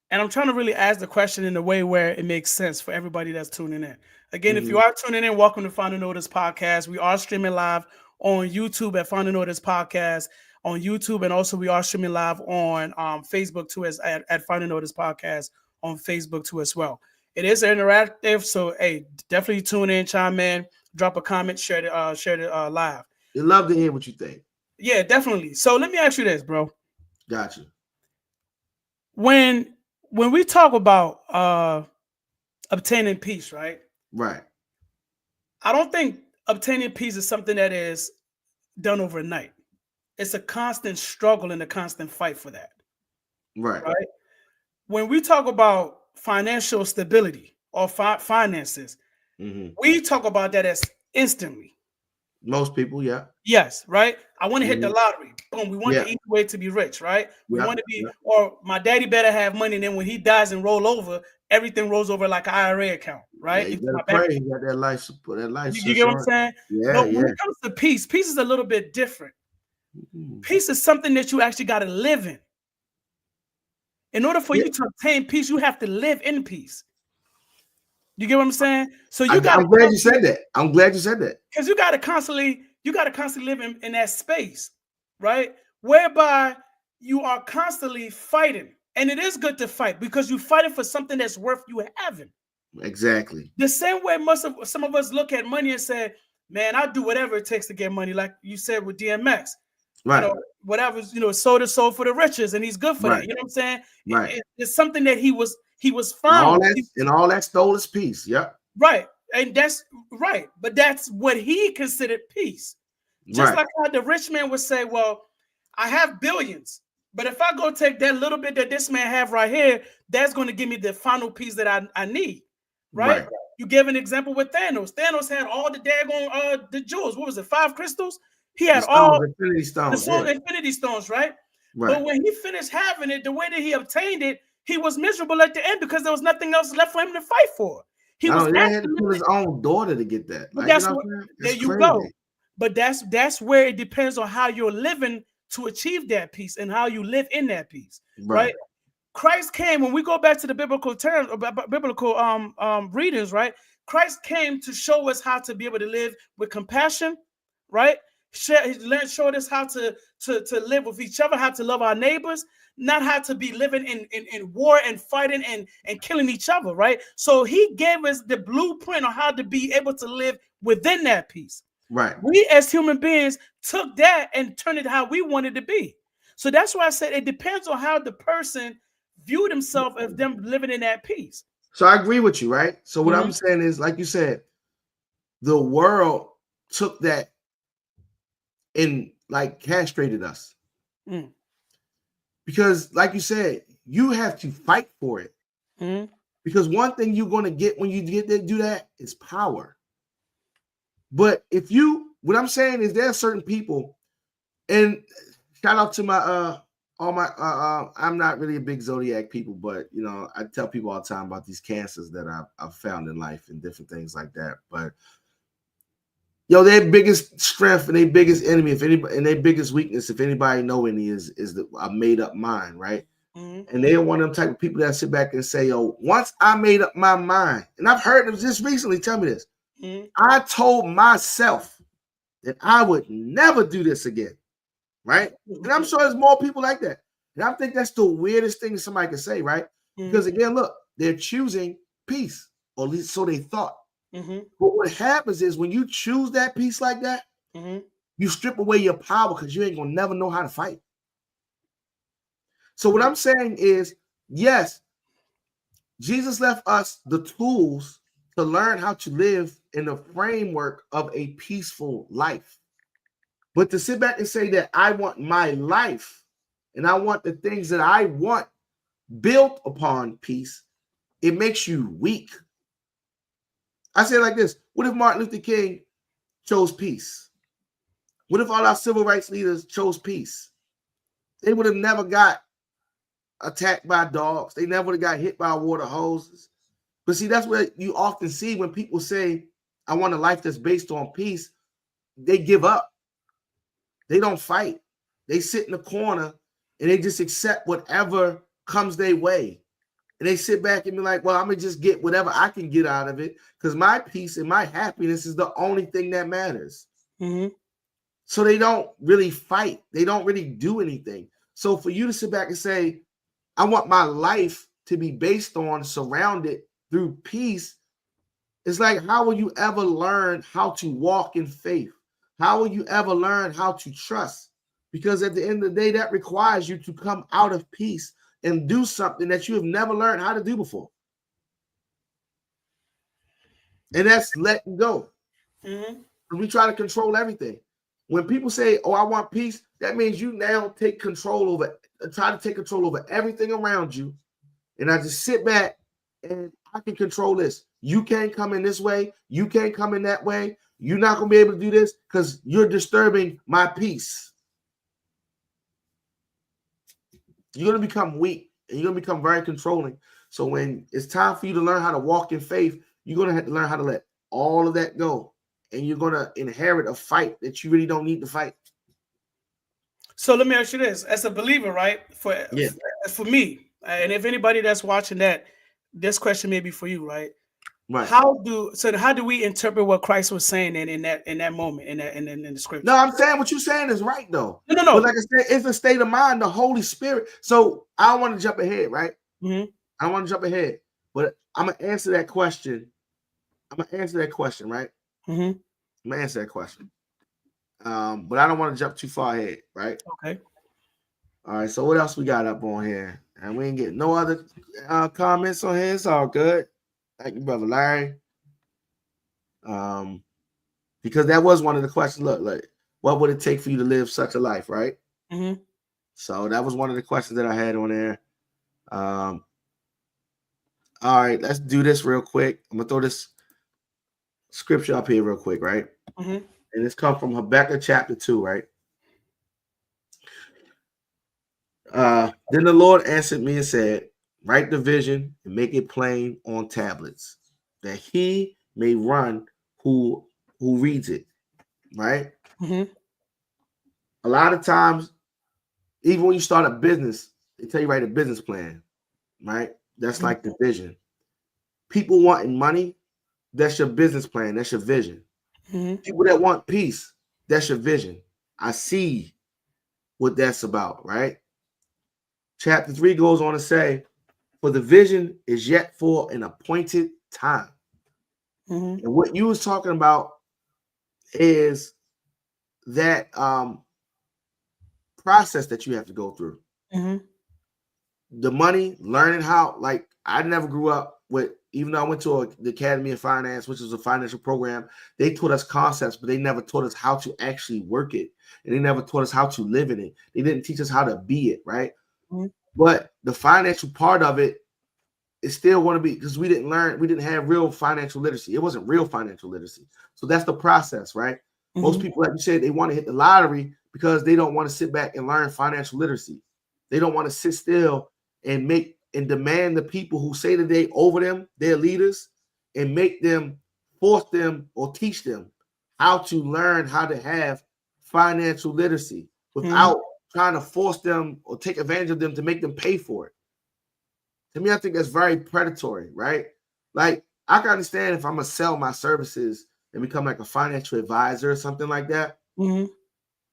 And I'm trying to really ask the question in a way where it makes sense for everybody that's tuning in. Again, if you are tuning in, welcome to Final Notice Podcast. We are streaming live on YouTube at Final Notice Podcast on YouTube, and also we are streaming live on Facebook too, as at Final Notice Podcast on Facebook too as well. It is interactive, so hey, definitely tune in, chime in, drop a comment, share it live. We'd love to hear what you think. Yeah, definitely. So let me ask you this, bro. Gotcha. When we talk about obtaining peace, right? Right. I don't think obtaining peace is something that is done overnight. It's a constant struggle and a constant fight for that. Right. When we talk about financial stability or finances, we talk about that as instantly. Most people, yeah. Yes, right? I want to hit the lottery. Boom. We want the easy way to be rich, right? We want to be, or my daddy better have money, and then when he dies and roll over, everything rolls over like an IRA account, right? Yeah, you gotta pray. You got that life support, that life. You get what I'm saying? Yeah, but when it comes to peace is a little bit different. Peace is something that you actually got to live in. In order for you to obtain peace, you have to live in peace. You get what I'm saying? So you got. I'm glad you said that. I'm glad you said that. Because you got to constantly live in that space, right? Whereby you are constantly fighting. And it is good to fight because you're fighting for something that's worth you having. Exactly. The same way some of us look at money and say, man, I'll do whatever it takes to get money. Like you said with DMX. Right. Whatever, sold his soul for the riches, and he's good for that. You know what I'm saying? Right. It's something that he was found. All that stole his peace. Yep. Right. And that's right. But that's what he considered peace. Just like how the rich man would say, well, I have billions, but if I go take that little bit that this man have right here, that's going to give me the final piece that I need. Right? You gave an example with Thanos. Thanos had all the daggone the jewels. What was it? 5 crystals? He had all Infinity Stones. Infinity Stones, right? But when he finished having it, the way that he obtained it, he was miserable at the end because there was nothing else left for him to fight for. He had to kill his own daughter to get that. Like, there you go. But that's where it depends on how you're living to achieve that peace and how you live in that peace, right? Christ came, when we go back to the biblical terms, biblical readings, right? Christ came to show us how to be able to live with compassion, right? Showed us how to live with each other, how to love our neighbors, not how to be living in war and fighting and killing each other, right? So he gave us the blueprint on how to be able to live within that peace. Right. We as human beings took that and turned it how we wanted to be. So that's why I said it depends on how the person viewed himself as them living in that peace. So I agree with you, right? So what Mhm. I'm saying is, like you said, the world took that and like castrated us. Mm. Because, like you said, you have to fight for it. Mhm. Because one thing you're going to get when you get to do that is power. But if you, what I'm saying is, there are certain people, and shout out to my all my I'm not really a big zodiac people, but you know, I tell people all the time about these cancers that I've found in life and different things like that. But yo, their biggest strength and their biggest enemy, if anybody, and their biggest weakness, if anybody know any, is a made up mind, right? Mhm. And they're one of them type of people that sit back and say, yo, once I made up my mind, and I've heard them just recently tell me this, Mhm. I told myself that I would never do this again, right? And I'm sure there's more people like that. And I think that's the weirdest thing that somebody can say, right? Because again, look, they're choosing peace, or at least so they thought. Mhm. But what happens is when you choose that peace like that, Mhm. you strip away your power because you ain't gonna never know how to fight. So what I'm saying is, yes, Jesus left us the tools to learn how to live in the framework of a peaceful life. But to sit back and say that I want my life and I want the things that I want built upon peace, it makes you weak. I say it like this: what if Martin Luther King chose peace? What if all our civil rights leaders chose peace? They would have never got attacked by dogs. They never would have got hit by water hoses. But see, that's what you often see when people say, I want a life that's based on peace. They give up. They don't fight. They sit in the corner and they just accept whatever comes their way. And they sit back and be like, well, I'm going to just get whatever I can get out of it because my peace and my happiness is the only thing that matters. Mhm. So they don't really fight. They don't really do anything. So for you to sit back and say, I want my life to be based on, surrounded through peace, it's like, how will you ever learn how to walk in faith? How will you ever learn how to trust? Because at the end of the day, that requires you to come out of peace and do something that you have never learned how to do before. And that's letting go. Mhm. We try to control everything. When people say, oh, I want peace, that means you now take control over, try to take control over everything around you. And I just sit back and I can control this. You can't come in this way. You can't come in that way. You're not going to be able to do this because you're disturbing my peace. You're going to become weak and you're going to become very controlling. So when it's time for you to learn how to walk in faith, you're going to have to learn how to let all of that go. And you're going to inherit a fight that you really don't need to fight. So let me ask you this: as a believer, right? Yeah. For me, and if anybody that's watching that, this question may be for you, right? Right. How do we interpret what Christ was saying in that moment in the No, scripture? I'm saying what you're saying is right, though. No, no, But no. like I said, it's a state of mind, the Holy Spirit. So I don't want to jump ahead, right? Hmm. I don't want to jump ahead, but I'm going to answer that question. I'm going to answer that question, right? Hmm. I'm going to answer that question. But I don't want to jump too far ahead, right? Okay. All right, so what else we got up on here? And we ain't getting no other comments on here. It's all good. Thank you, Brother Larry. Because that was one of the questions. Look, what would it take for you to live such a life, right? Hmm. So that was one of the questions that I had on there. All right, let's do this real quick. I'm gonna throw this scripture up here real quick, right? Hmm. And it's come from Habakkuk chapter 2, right? Then the Lord answered me and said, write the vision and make it plain on tablets, that he may run who reads it, right? Hmm. A lot of times, even when you start a business, they tell you write a business plan, right? That's like the vision. People wanting money, that's your business plan, that's your vision. Hmm. People that want peace, that's your vision. I see what that's about, right? Chapter 3 goes on to say, for the vision is yet for an appointed time. Hmm. And what you was talking about is that process that you have to go through. Mm-hmm. The money, learning how, like, I never grew up with, even though I went to the Academy of Finance, which is a financial program, they taught us concepts, but they never taught us how to actually work it. And they never taught us how to live in it. They didn't teach us how to be it, right? Mm-hmm. But the financial part of it is still going to be, because we didn't have real financial literacy. It wasn't real financial literacy. So that's the process, right? Mm-hmm. Most people, like you said, they want to hit the lottery because they don't want to sit back and learn financial literacy. They don't want to sit still and make and demand the people who say that they over them, their leaders, and make them, force them or teach them how to learn how to have financial literacy without trying to force them or take advantage of them to make them pay for it. To me, I think that's very predatory, right? Like, I can understand if I'm gonna sell my services and become like a financial advisor or something like that. Mm-hmm.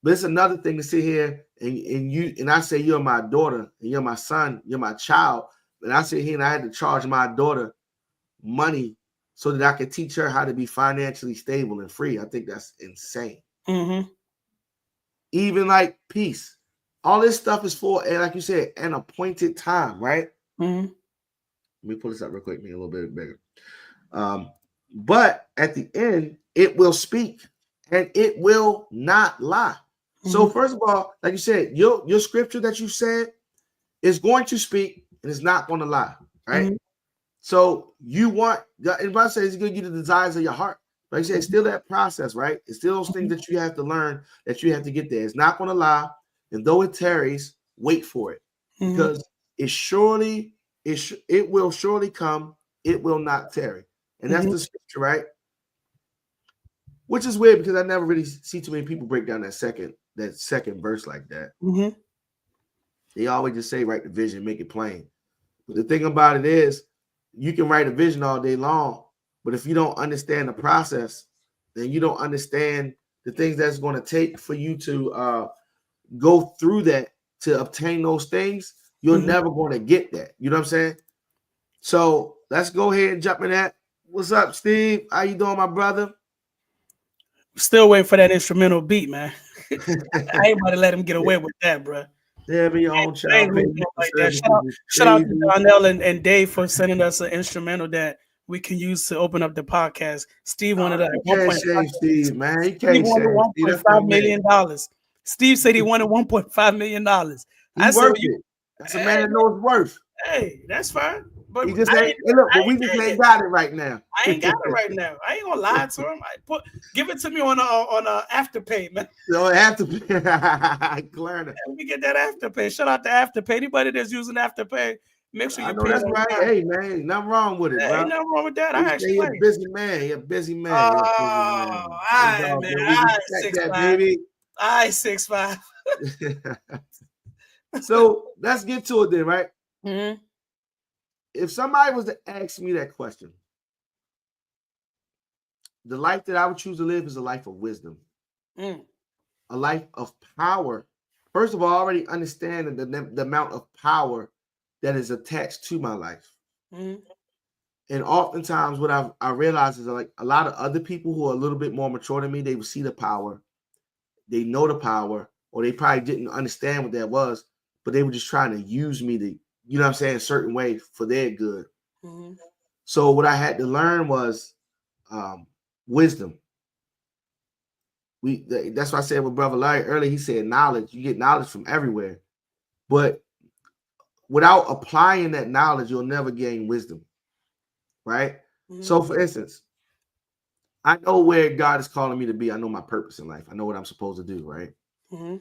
But it's another thing to sit here and I say you're my daughter and you're my son, you're my child, and I sit here and I had to charge my daughter money so that I could teach her how to be financially stable and free. I think that's insane. Mm-hmm. Even like peace, all this stuff is for, and like you said, an appointed time, right? Mm-hmm. Let me pull this up real quick, make it a little bit bigger. But at the end, it will speak and it will not lie. So first of all, like you said, your scripture that you said is going to speak and it's not going to lie, right? Mm-hmm. So you want, and God says He's going to give you the desires of your heart. Like I said, it's still that process, right? It's still those things that you have to learn, that you have to get there. It's not going to lie, and though it tarries, wait for it, because it will surely come. It will not tarry, and that's the scripture, right? Which is weird because I never really see too many people break down that second verse like that. Mm-hmm. They always just say, write the vision, make it plain. But the thing about it is, you can write a vision all day long, but if you don't understand the process, then you don't understand the things that's going to take for you to go through that to obtain those things, you're never going to get that. You know what I'm saying? So let's go ahead and jump in that. What's up, Steve? How you doing, my brother? Still waiting for that instrumental beat, man. I ain't about to let him get away with that, bro. Yeah, be your own child. Like that. Shout out to Donnell and Dave for sending us an instrumental that we can use to open up the podcast. Steve wanted that. You can't shame Steve, man. He can't Steve wanted $1.5 million. Steve said he wanted $1.5 million. I said, that's a man that knows worth. Hey, that's fine. But he just ain't, but we just ain't got it right now. I ain't got it right now. I ain't gonna lie to him. Give it to me on a Afterpay, man. So Afterpay, Klarna. Let me get that Afterpay. Shout out to Afterpay. Anybody that's using Afterpay, make sure you pay. That's right. Time. Hey man, nothing wrong with it, bro. Ain't nothing wrong with that. I actually he's a busy man. He's a busy man. Oh, all right, man. All right, 6'5", baby. All right, 6'5". So let's get to it then, right? Mm-hmm. If somebody was to ask me that question, the life that I would choose to live is a life of wisdom, a life of power. First of all, I already understand the amount of power that is attached to my life. Mm-hmm. And oftentimes what I realize is like a lot of other people who are a little bit more mature than me, they would see the power, they know the power, or they probably didn't understand what that was, but they were just trying to use me to, you know what I'm saying, a certain way for their good. Mm-hmm. So what I had to learn was wisdom. That's why I said with Brother Larry earlier, he said knowledge. You get knowledge from everywhere. But without applying that knowledge, you'll never gain wisdom. Right? Mm-hmm. So for instance, I know where God is calling me to be. I know my purpose in life. I know what I'm supposed to do, right? Mm-hmm.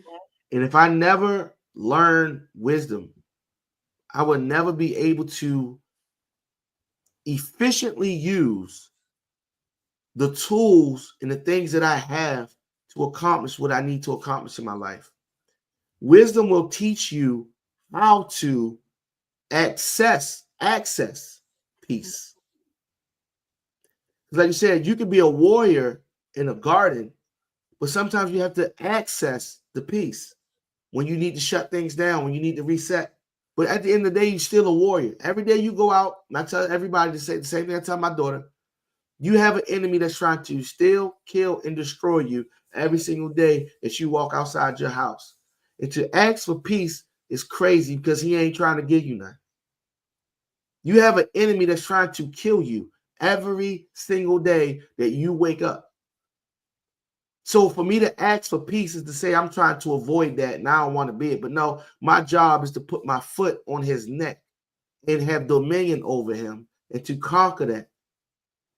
And if I never learn wisdom, I would never be able to efficiently use the tools and the things that I have to accomplish what I need to accomplish in my life. Wisdom will teach you how to access peace. Like you said, you can be a warrior in a garden, but sometimes you have to access the peace when you need to shut things down, when you need to reset. But at the end of the day, you're still a warrior. Every day you go out, and I tell everybody to say the same thing I tell my daughter. You have an enemy that's trying to steal, kill, and destroy you every single day as you walk outside your house. And to ask for peace is crazy because he ain't trying to give you none. You have an enemy that's trying to kill you every single day that you wake up. So for me to ask for peace is to say I'm trying to avoid that and I don't want to be it. But no, my job is to put my foot on his neck and have dominion over him and to conquer that.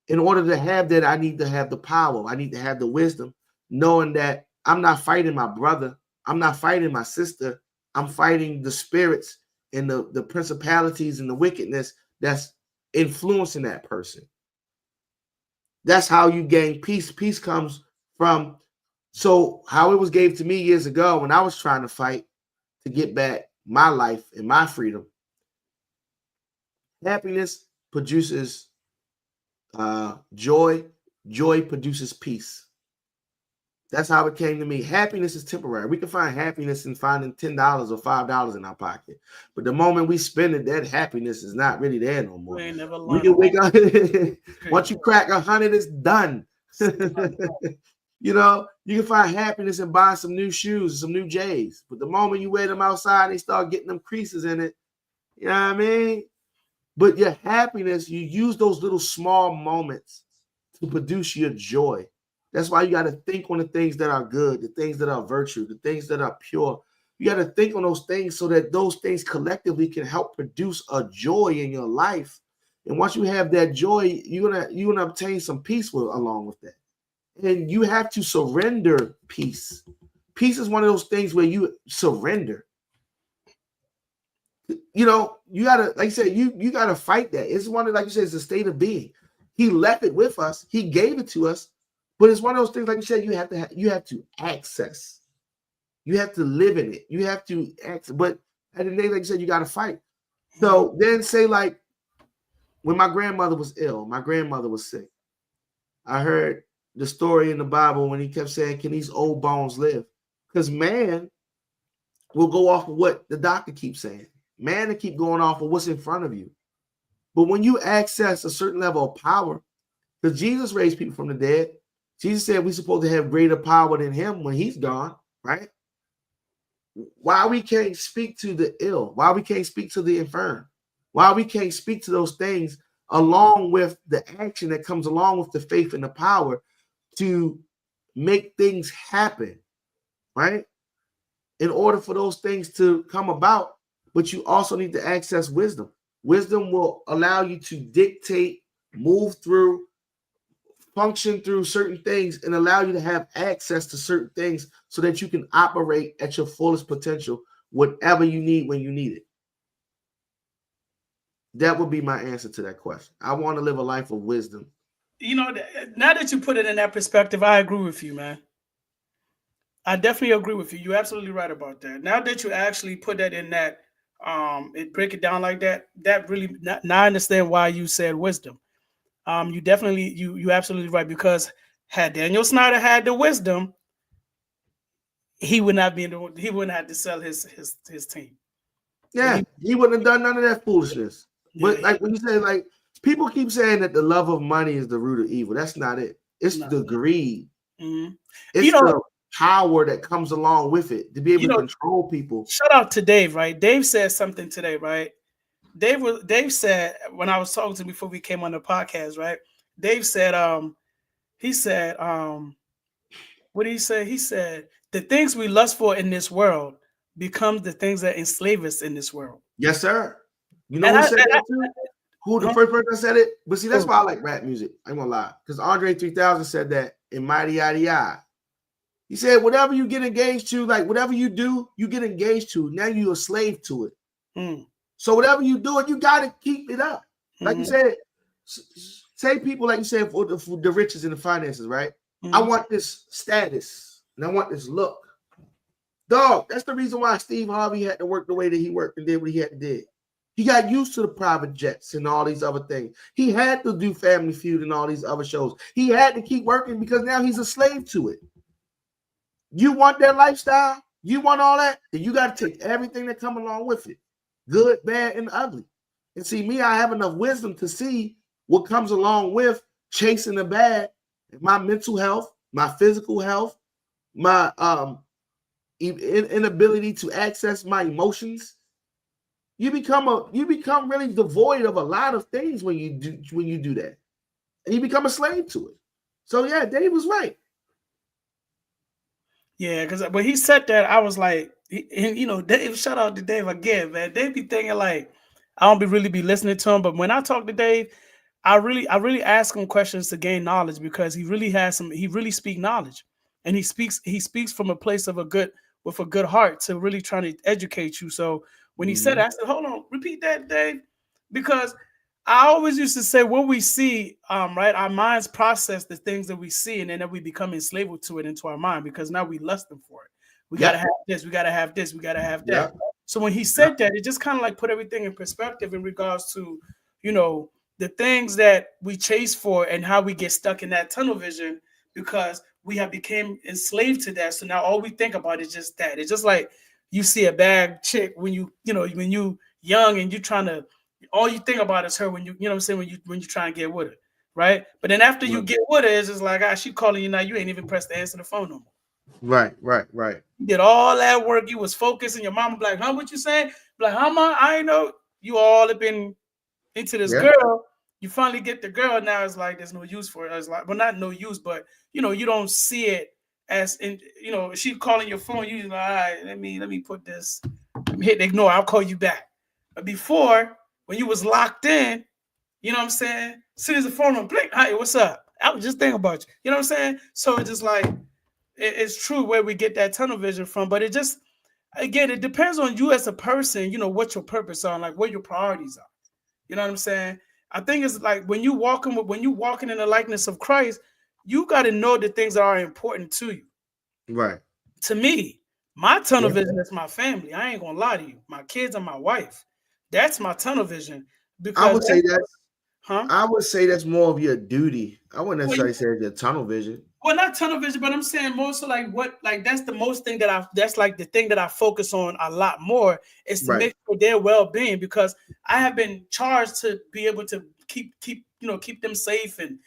In order to have that, I need to have the power. I need to have the wisdom, knowing that I'm not fighting my brother. I'm not fighting my sister. I'm fighting the spirits and the principalities and the wickedness that's influencing that person. That's how you gain peace. Peace comes from, so how it was gave to me years ago when I was trying to fight to get back my life and my freedom. Happiness produces joy. Joy produces peace. That's how it came to me. Happiness is temporary. We can find happiness in finding $10 or $5 in our pocket. But the moment we spend it, that happiness is not really there no more. We can wake up. Once you crack 100, it's done. You know, you can find happiness in buying some new shoes, some new J's. But the moment you wear them outside, they start getting them creases in it. You know what I mean? But your happiness, you use those little small moments to produce your joy. That's why you got to think on the things that are good, the things that are virtue, the things that are pure. You got to think on those things so that those things collectively can help produce a joy in your life. And once you have that joy, you're gonna obtain some peace along with that. And you have to surrender peace. Peace is one of those things where you surrender. You know, you gotta, like I said, you gotta fight that. It's one of, like you said, it's a state of being. He left it with us. He gave it to us. But it's one of those things, like you said, you have to access. You have to live in it. You have to access. But at the end of the day, like you said, you got to fight. So then say, like, when my grandmother was ill, my grandmother was sick. I heard the story in the Bible when he kept saying, can these old bones live? Because man will go off of what the doctor keeps saying. Man will keep going off of what's in front of you. But when you access a certain level of power, because Jesus raised people from the dead, Jesus said we're supposed to have greater power than him when he's gone, right? Why we can't speak to the ill, why we can't speak to the infirm, why we can't speak to those things along with the action that comes along with the faith and the power to make things happen, right? In order for those things to come about, but you also need to access wisdom. Wisdom will allow you to dictate, move through, function through certain things and allow you to have access to certain things so that you can operate at your fullest potential, whatever you need when you need it. That would be my answer to that question. I want to live a life of wisdom. You know, now that you put it in that perspective, I agree with you, man. I definitely agree with you. You're absolutely right about that. Now that you actually put that in that, and break it down like that, that really, now I understand why you said wisdom. You definitely, you absolutely right, because had Daniel Snyder had the wisdom, he would not be he wouldn't have to sell his team. Yeah, he wouldn't have done none of that foolishness. But like when you say, like, people keep saying that the love of money is the root of evil. That's not it. It's the greed. Mm-hmm. It's the power that comes along with it to be able to control people. Shout out to Dave, right? Dave said something today, right? Dave said, when I was talking to him before we came on the podcast, right? Dave said, he said, what did he say? He said, the things we lust for in this world become the things that enslave us in this world. Yes, sir. You know who said that too? Who the first person that said it? But see, that's why I like rap music. I ain't gonna lie. Because Andre 3000 said that in Mighty Yaddy Yah. He said, whatever you get engaged to, like whatever you do, you get engaged to. Now you're a slave to it. Mm. So whatever you do, you got to keep it up. Like you said, say people, like you said, for the riches and the finances, right? I want this status and I want this look. Dog, that's the reason why Steve Harvey had to work the way that he worked and did what he had to do. He got used to the private jets and all these other things. He had to do Family Feud and all these other shows. He had to keep working because now he's a slave to it. You want that lifestyle? You want all that? Then you got to take everything that comes along with it. Good, bad, and ugly. And see, me, I have enough wisdom to see what comes along with chasing the bag, my mental health, my physical health, my inability to access my emotions, you become really devoid of a lot of things when you do that, and you become a slave to it. So yeah, Dave was right. Yeah, because when he said that, I was like, you know, Dave. Shout out to Dave again, man. Dave be thinking like I don't really be listening to him, but when I talk to Dave, I really ask him questions to gain knowledge because he really has some. He really speak knowledge, and he speaks from a place of a good with a good heart to really trying to educate you. So when he said Mhm. that, I said, hold on, repeat that, Dave, because I always used to say what we see, right? Our minds process the things that we see, and then that we become enslaved to it into our mind because now we lusting for it. We gotta Yep. have this, we gotta have this, we gotta have that. Yep. So when he Yep. said that, it just kind of like put everything in perspective in regards to, you know, the things that we chase for and how we get stuck in that tunnel vision because we have become enslaved to that. So now all we think about is just that. It's just like you see a bad chick when when you young and you trying to all you think about is her when you know what I'm saying when you try and get with her, right? But then after you Right. get with her, it's just like she calling you now. You ain't even pressed to answer the phone no more. Right. Right. Right. You did all that work. You was focused, and your mama be like, "Huh? What you saying?" Be like, "Huh, ma? I ain't know you all have been into this Yeah. girl." You finally get the girl. Now it's like there's no use for it. It's like, well, not no use, but you don't see it as in she calling your phone. You like, all right, let me put this. Let me hit ignore. I'll call you back. But before, when you was locked in, you know what I'm saying? As soon as the phone went blink, hi, what's up? I was just thinking about you. You know what I'm saying? So it's just like it's true where we get that tunnel vision from, but it just again it depends on you as a person. You know what your purpose are, like what your priorities are. You know what I'm saying? I think it's like when you walking in the likeness of Christ, you got to know the things that are important to you. Right. To me, my tunnel Yeah. vision is my family. I ain't gonna lie to you. My kids and my wife. That's my tunnel vision I because would say that. huh? I would say that's more of your duty. I wouldn't Well, necessarily say it's your tunnel vision. well, not tunnel vision, but I'm saying more so like what like that's the most thing that that's like the thing that I focus on a lot more is to Right. make sure their well-being because I have been charged to be able to keep them safe and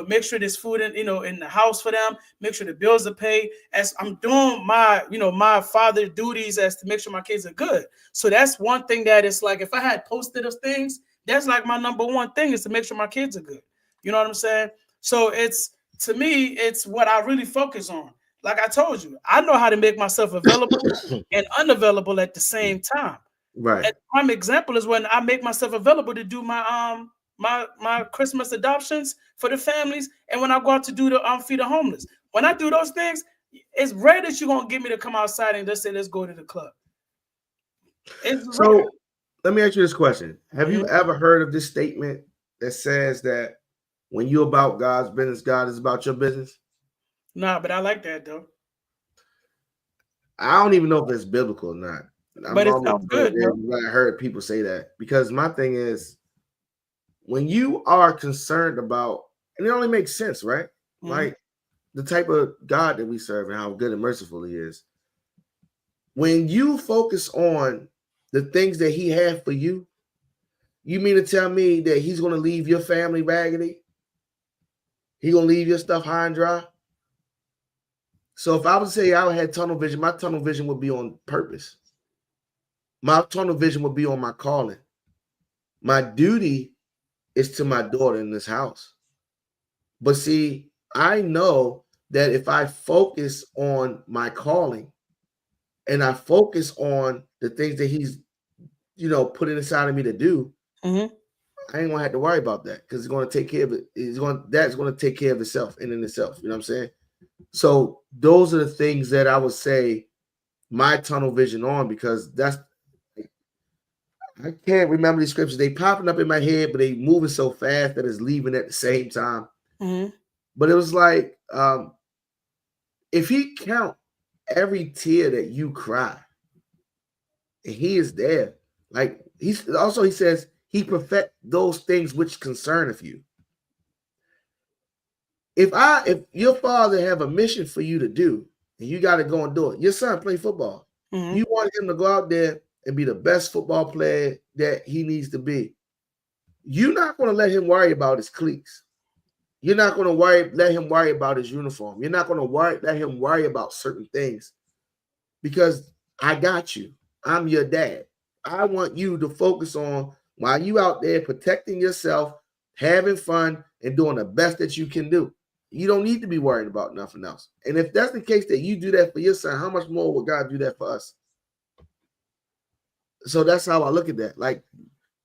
make sure there's food in the house for them, make sure the bills are paid as I'm doing my my father duties as to make sure my kids are good. So that's one thing that it's like if I had posted those things, that's like my number one thing is to make sure my kids are good. You know what I'm saying? So it's to me, it's what I really focus on. Like I told you, I know how to make myself available and unavailable at the same time. Right. And prime example is when I make myself available to do my Christmas adoptions for the families, and when I go out to do the feed the homeless. When I do those things, it's rare that you're gonna get me to come outside and just say let's go to the club. It's rare. So let me ask you this question. Have you Mhm. ever heard of this statement that says that when you're about God's business, God is about your business? Nah, but I like that though. I don't even know if it's biblical or not. I'm But it almost sounds good, bro. certain that I heard people say that because my thing is when you are concerned about, and it only makes sense, right? Mhm. Like the type of God that we serve and how good and merciful He is. When you focus on the things that He had for you, you mean to tell me that He's going to leave your family raggedy? He going to leave your stuff high and dry? So if I would say I had tunnel vision, my tunnel vision would be on purpose. My tunnel vision would be on my calling. My duty is to my daughter in this house. But see, I know that if I focus on my calling and I focus on the things that he's, putting inside of me to do, Mhm. I ain't gonna have to worry about that because it's gonna take care of it. That's gonna take care of itself in itself. You know what I'm saying? So those are the things that I would say my tunnel vision on because that's I can't remember these scriptures. They popping up in my head, but they moving so fast that it's leaving at the same time. Mhm. But it was like if he count every tear that you cry, and he is there. Like he says he perfect those things which concerneth you. If your father have a mission for you to do and you got to go and do it, your son play football. Mhm. You want him to go out there and be the best football player that he needs to be. You're not going to let him worry about his cleats. You're not going to let him worry about his uniform. You're not going to let him worry about certain things because I got you. I'm your dad. I want you to focus on while you out there protecting yourself, having fun, and doing the best that you can do. You don't need to be worried about nothing else. And if that's the case that you do that for your son, how much more will God do that for us? So that's how I look at that. Like,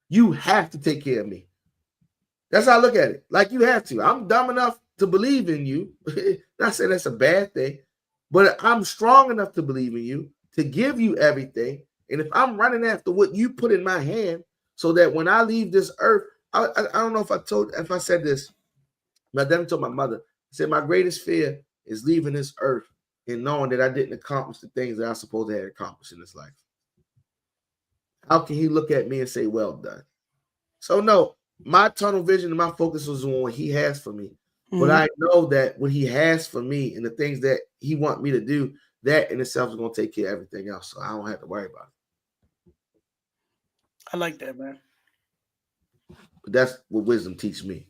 you have to take care of me. That's how I look at it. Like, you have to. I'm dumb enough to believe in you. Not saying that's a bad thing, but I'm strong enough to believe in you, to give you everything. And if I'm running after what you put in my hand, so that when I leave this earth, I don't know if I said this, but I then told my mother, I said, my greatest fear is leaving this earth and knowing that I didn't accomplish the things that I supposed to have accomplished in this life. How can he look at me and say, well done? So no, my tunnel vision and my focus was on what he has for me. Mm-hmm. But I know that what he has for me and the things that he wants me to do, that in itself is going to take care of everything else. So I don't have to worry about it. I like that, man. But that's what wisdom teaches me.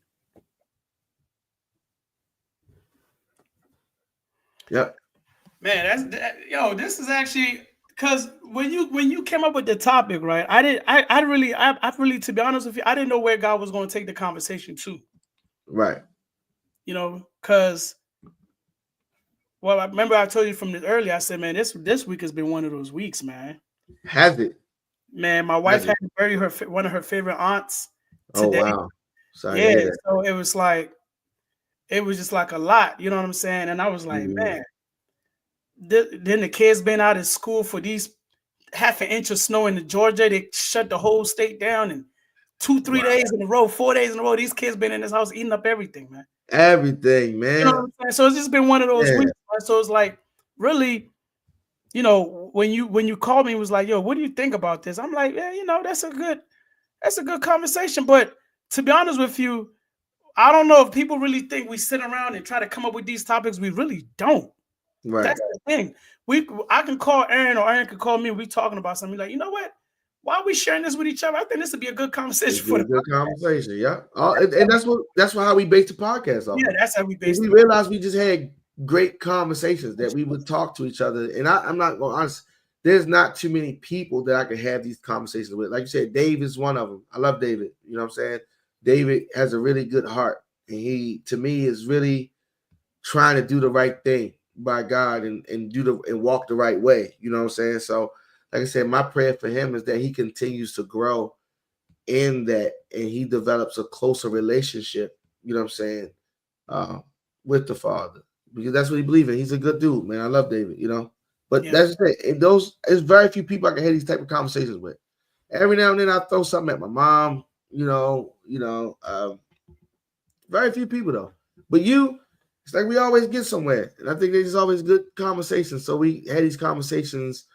Yep. Man, this is actually, because when you came up with the topic, right? I really, to be honest with you, I didn't know where God was going to take the conversation to. Right. You know, because, well, I remember I told you from this earlier, I said, man, this week has been one of those weeks, man. Has it? Man, my wife had to bury one of her favorite aunts today. Oh, wow. Sorry, yeah, so it was just like a lot, you know what I'm saying? And I was like, man, then the kids been out of school for these half an inch of snow in Georgia. They shut the whole state down, and 2-3 days in a row, 4 days in a row, these kids been in this house eating up everything, man. Everything, man. You know what I'm saying? So it's just been one of those weeks. Right? So it's like, really, you know, when you called me, it was like, yo, what do you think about this? I'm like, yeah, you know, that's a good conversation. But to be honest with you, I don't know if people really think we sit around and try to come up with these topics. We really don't. Right. That's the thing. I can call Aaron, or Aaron can call me, and we talking about something. Like, you know what? Why are we sharing this with each other? I think this would be a good conversation for a good conversation. Yeah. And that's how we base the podcast off. Yeah, that's how we base it. We realized we just had great conversations that we would talk to each other. And I'm not going to honest, there's not too many people that I can have these conversations with. Like you said, Dave is one of them. I love David. You know what I'm saying? David has a really good heart. And he, to me, is really trying to do the right thing by God and walk the right way. You know what I'm saying? So, like I said, my prayer for him is that he continues to grow in that and he develops a closer relationship, you know what I'm saying, with the Father. Because that's what he believes in. He's a good dude, man. I love David, you know. But that's the thing. There's very few people I can have these type of conversations with. Every now and then I throw something at my mom, very few people though. But it's like we always get somewhere. And I think there's always good conversations. So we had these conversations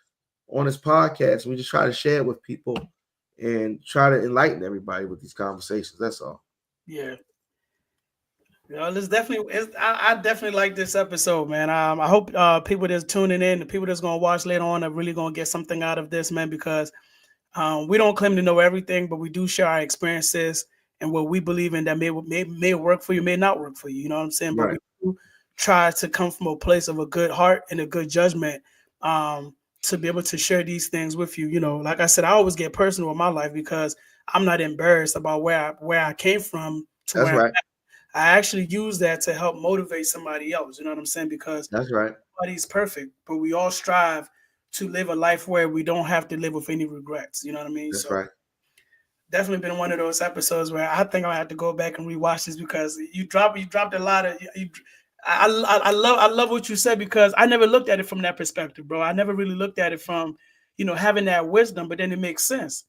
on this podcast. We just try to share it with people and try to enlighten everybody with these conversations. That's all. Yeah. It's definitely. I definitely like this episode, man. I hope people that's tuning in, the people that's gonna watch later on, are really gonna get something out of this, man. Because we don't claim to know everything, but we do share our experiences and what we believe in that may work for you, may not work for you. You know what I'm saying? Right. But we do try to come from a place of a good heart and a good judgment to be able to share these things with you. You know, like I said, I always get personal with my life because I'm not embarrassed about where I came from to That's where right. I actually use that to help motivate somebody else. You know what I'm saying? Because that's right. Nobody's perfect, but we all strive to live a life where we don't have to live with any regrets. You know what I mean? That's right. Definitely been one of those episodes where I think I have to go back and rewatch this because you dropped a lot of. I love what you said because I never looked at it from that perspective, bro. I never really looked at it from, having that wisdom, but then it makes sense.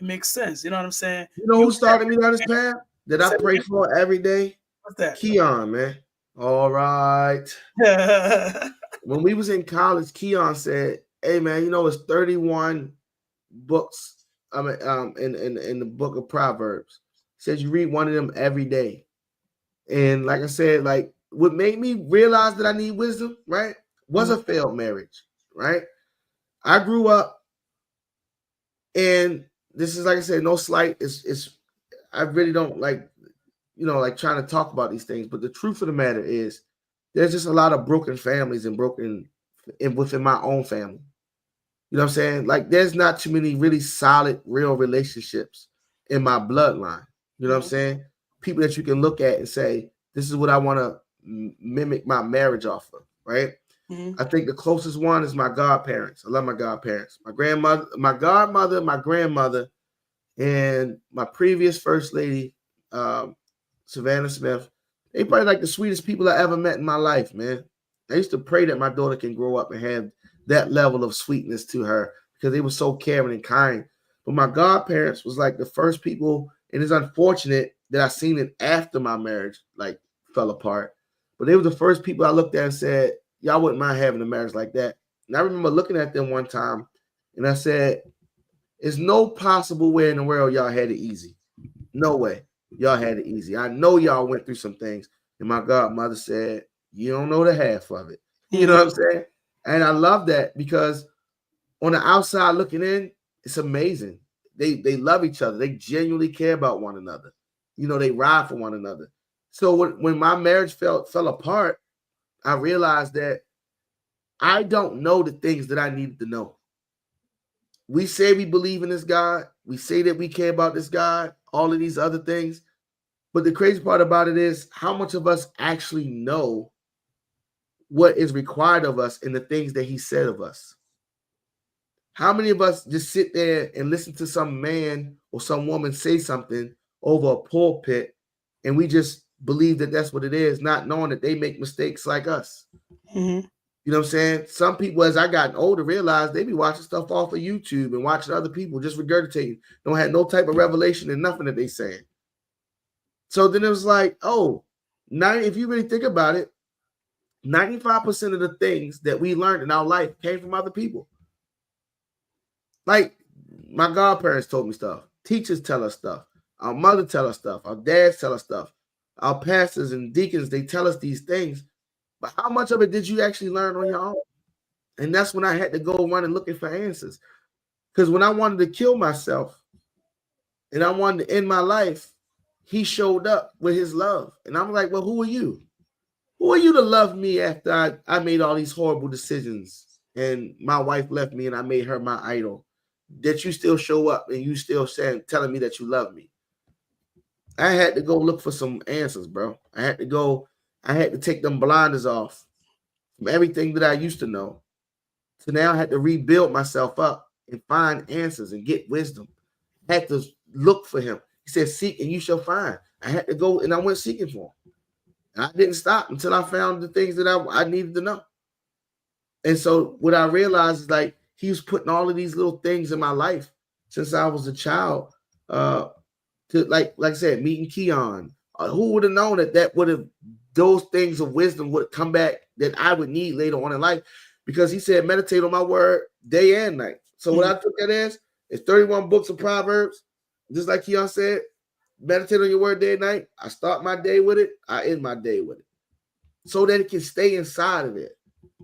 It makes sense. You know what I'm saying? You know who started me down this path that I pray for every day? What's that? Keon, man. All right. When we was in college, Keon said, "Hey, man, it's 31 books. In the book of Proverbs. He says you read one of them every day." And like I said, like what made me realize that I need wisdom, right, was a failed marriage, right? I grew up, and this is, like I said, no slight. I really don't like like trying to talk about these things. But the truth of the matter is, there's just a lot of broken families and within my own family. You know what I'm saying? Like, there's not too many really solid, real relationships in my bloodline. You know what I'm saying? People that you can look at and say, this is what I want to mimic my marriage off of, right? I think the closest one is my godparents. I love my godparents. My grandmother, my godmother, my grandmother, and my previous first lady, Savannah Smith. They probably like the sweetest people I ever met in my life, man. I used to pray that my daughter can grow up and have that level of sweetness to her because they were so caring and kind. But my godparents was like the first people, and it's unfortunate that I seen it after my marriage like fell apart. But they were the first people I looked at and said, y'all wouldn't mind having a marriage like that. And I remember looking at them one time and I said, there's no possible way in the world y'all had it easy. No way y'all had it easy. I know y'all went through some things. And my godmother said, you don't know the half of it. You know what I'm saying? And I love that because on the outside looking in, it's amazing. They love each other. They genuinely care about one another. You know, they ride for one another. So when my marriage fell apart, I realized that I don't know the things that I needed to know. We say we believe in this God. We say that we care about this God, all of these other things. But the crazy part about it is how much of us actually know what is required of us and the things that he said of us. How many of us just sit there and listen to some man or some woman say something over a pulpit and we just believe that that's what it is, not knowing that they make mistakes like us? You know what I'm saying? Some people, as I got older, realized they be watching stuff off of YouTube and watching other people just regurgitating. Don't have no type of revelation and nothing that they saying. So then it was like, if you really think about it, 95% of the things that we learned in our life came from other people. Like my godparents told me stuff. Teachers tell us stuff. Our mother tell us stuff. Our dads tell us stuff. Our pastors and deacons, they tell us these things. But how much of it did you actually learn on your own? And that's when I had to go running looking for answers. Because when I wanted to kill myself and I wanted to end my life, he showed up with his love. And I'm like, well, who are you? Who are you to love me after I made all these horrible decisions and my wife left me and I made her my idol? That you still show up and you still telling me that you love me. I had to go look for some answers, bro. I had to take them blinders off from everything that I used to know. So now I had to rebuild myself up and find answers and get wisdom. I had to look for him. He said, seek and you shall find. I had to go and I went seeking for him. And I didn't stop until I found the things that I needed to know. And so what I realized is like he was putting all of these little things in my life since I was a child. To like I said, meeting Keon. Who would have known that those things of wisdom would come back that I would need later on in life? Because he said, meditate on my word day and night. So what I took that as is 31 books of Proverbs. Just like Keon said, meditate on your word day and night. I start my day with it. I end my day with it. So that it can stay inside of it.